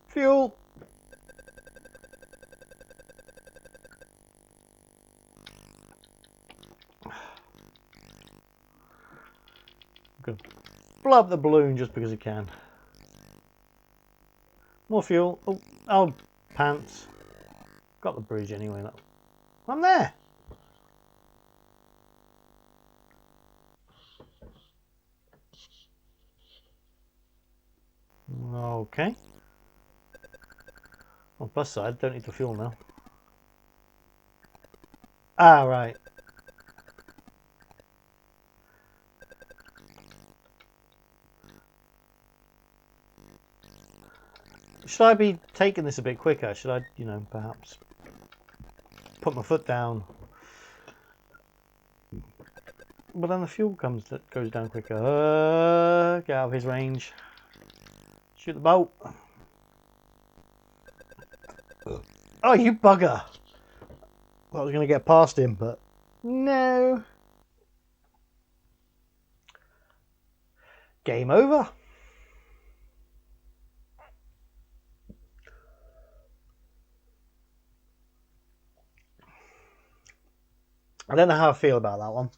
Fuel! Good. Blow up the balloon just because it can. More fuel. Oh, pants. Got the bridge anyway. I'm there. Okay. On the plus side, don't need the fuel now. Ah, right. Should I be taking this a bit quicker? Should I, you know, perhaps put my foot down? But then the fuel goes down quicker. Get out of his range. Shoot the boat. Oh, you bugger! I was going to get past him, but no. Game over. I don't know how I feel about that one.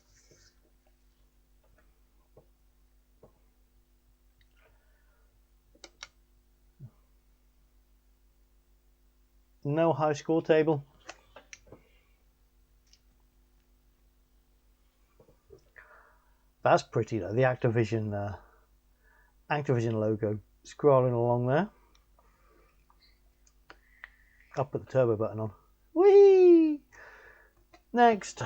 No high score table. That's pretty though. The Activision logo scrolling along there. I'll put the turbo button on. Whee! Next.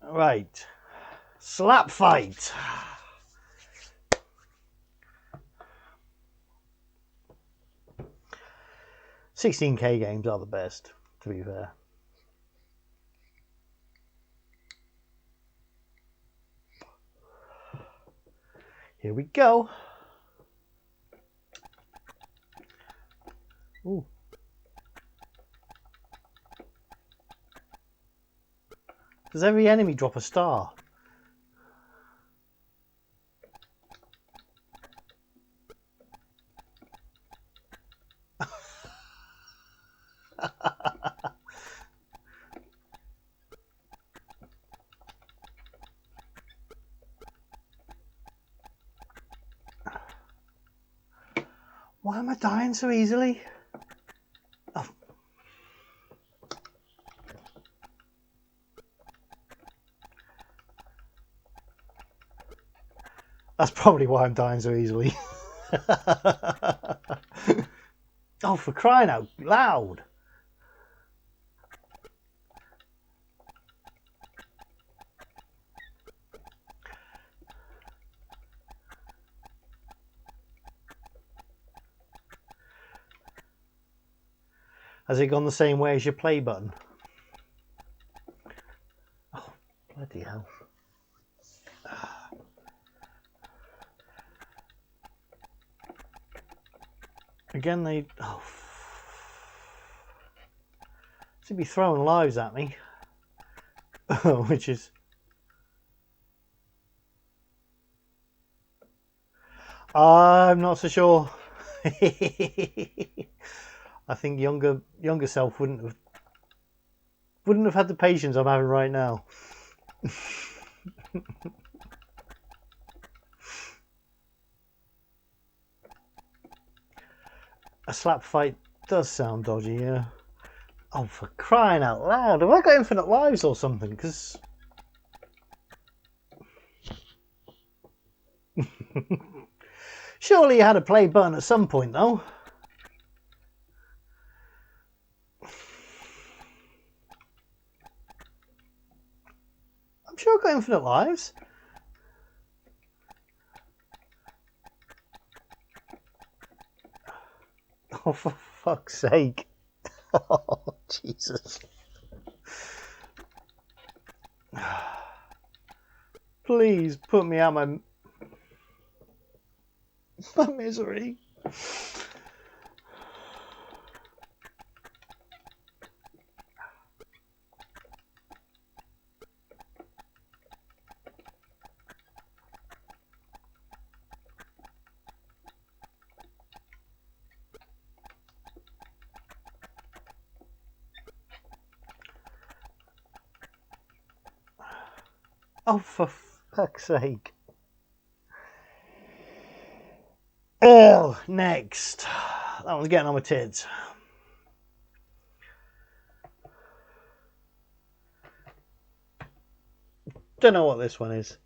Right. Slap fight. $16K games are the best, to be fair. Here we go. Ooh. Does every enemy drop a star? Why am I dying so easily? Oh. That's probably why I'm dying so easily. Oh, for crying out loud. Has it gone the same way as your play button? Oh, bloody hell. Again, they... Oh. Seem to be throwing lives at me. Which is... I'm not so sure. I think younger self wouldn't have had the patience I'm having right now. A slap fight does sound dodgy, yeah. Oh, for crying out loud! Have I got infinite lives or something? Because surely you had a play button at some point, though. I'm sure I've got infinite lives. Oh, for fuck's sake. Oh, Jesus. Please put me out my misery. Oh, for fuck's sake. Oh, next. That one's getting on my tits. Don't know what this one is.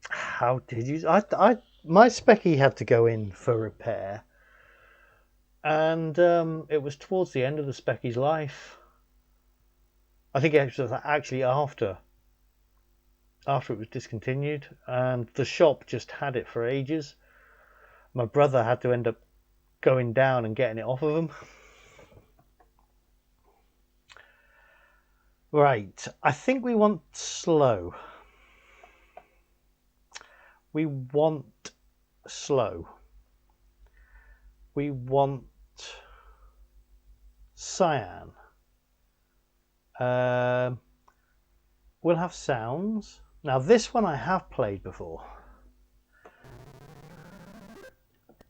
How did you... my specky had to go in for repair. And it was towards the end of the Specky's life. I think it was actually after it was discontinued, and the shop just had it for ages. My brother had to end up going down and getting it off of him. Right, I think we want slow. We want slow. We want cyan. We'll have sounds. Now this one I have played before.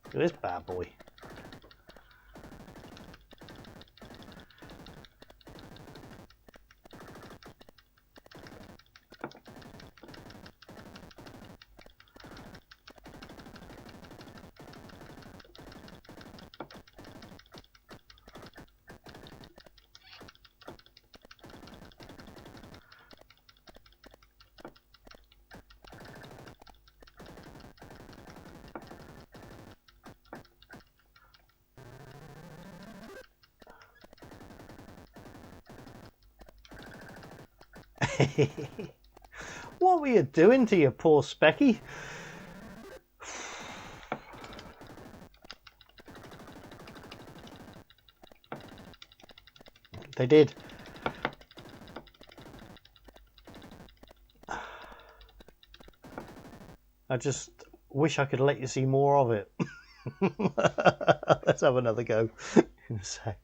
Look at this bad boy. What were you doing to your poor Specky? They did. I just wish I could let you see more of it. Let's have another go in a sec.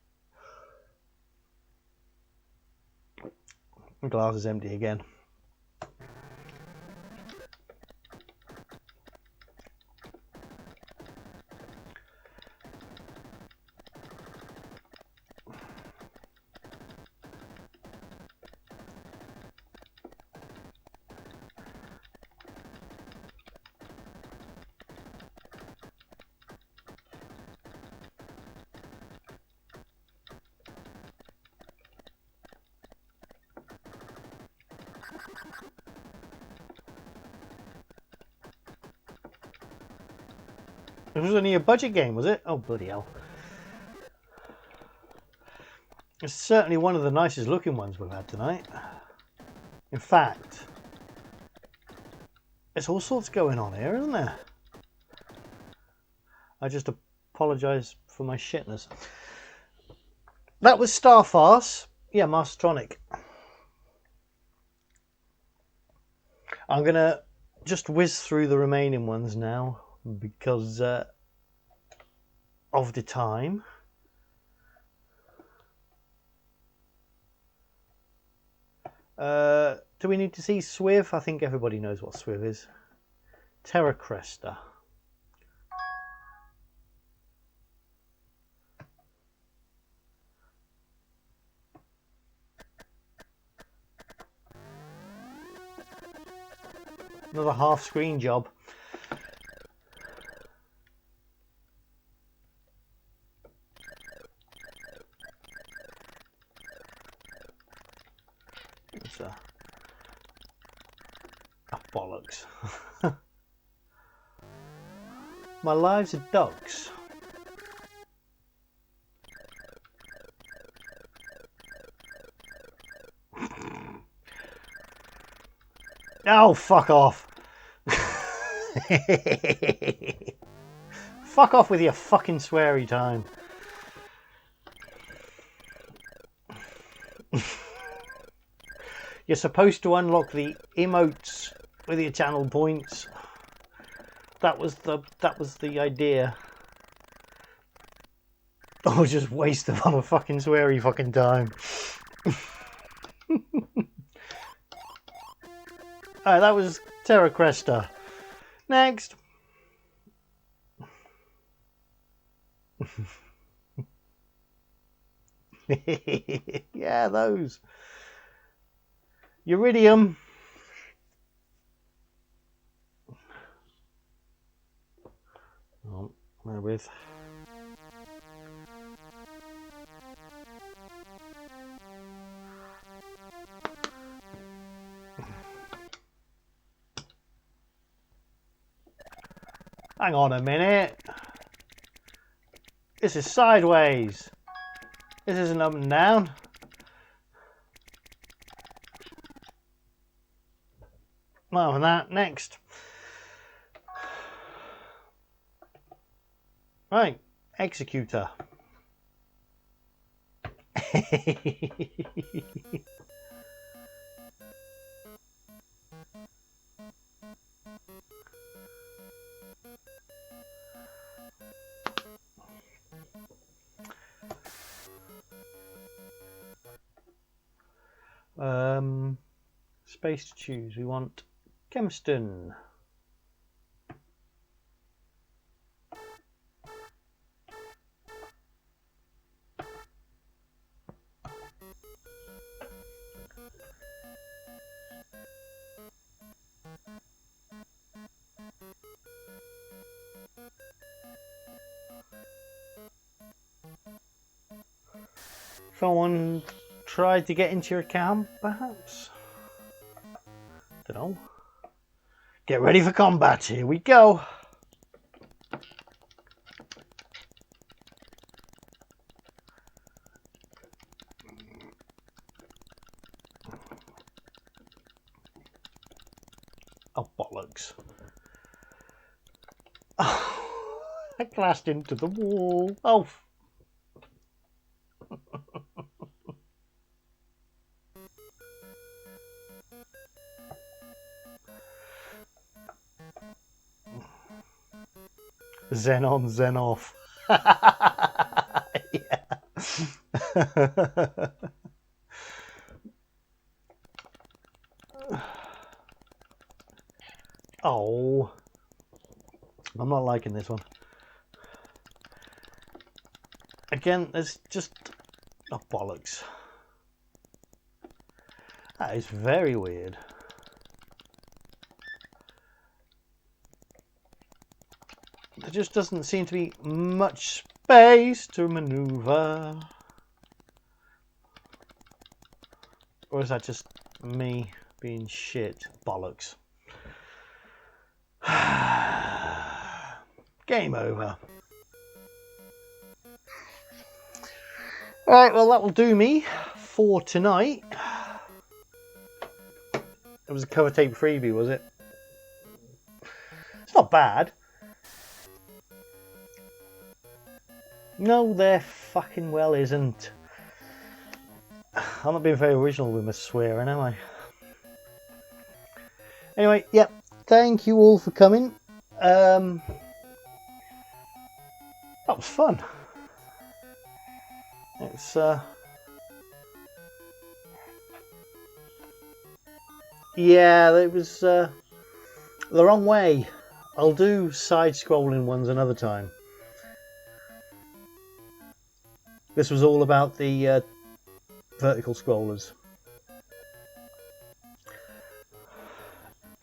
The glass is empty again. It was only a budget game, was it? Oh, bloody hell. It's certainly one of the nicest looking ones we've had tonight. In fact, there's all sorts going on here, isn't there? I just apologise for my shitness. That was Star Farce. Yeah, Mastertronic. I'm going to just whiz through the remaining ones now because of the time. Do we need to see Swiv? I think everybody knows what Swiv is. Terra Cresta. Another half screen job. Bollocks. My lives are ducks. Oh, fuck off. Fuck off with your fucking sweary time. You're supposed to unlock the emotes with your channel points. That was the idea. Oh, just waste of a fucking sweary fucking time. Alright, that was Terra Cresta. Next. Yeah, those. Iridium. Oh, where with? Hang on a minute. This is sideways. This isn't up and down. Well, and that next. Right, Xecutor. Space to choose. We want Gemstone. Someone tried to get into your account, perhaps? Don't know. Get ready for combat. Here we go. Oh, bollocks. Oh, I crashed into the wall. Oh. Zen on, Zen off. Yeah. Oh, I'm not liking this one. Again, there's just oh bollocks. That is very weird. There just doesn't seem to be much space to maneuver. Or is that just me being shit? Bollocks. Game over. Alright, well that will do me for tonight. It was a cover tape freebie, was it? It's not bad. No, there fucking well isn't. I'm not being very original with my swearing, am I? Anyway, yep. Thank you all for coming. That was fun. It's yeah, it was the wrong way. I'll do side-scrolling ones another time. This was all about the vertical scrollers.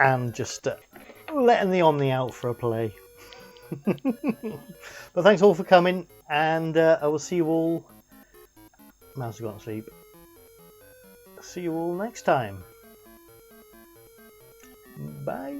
And just letting the Omni out for a play. But thanks all for coming, and I will see you all. Mouse has gone to sleep. See you all next time. Bye.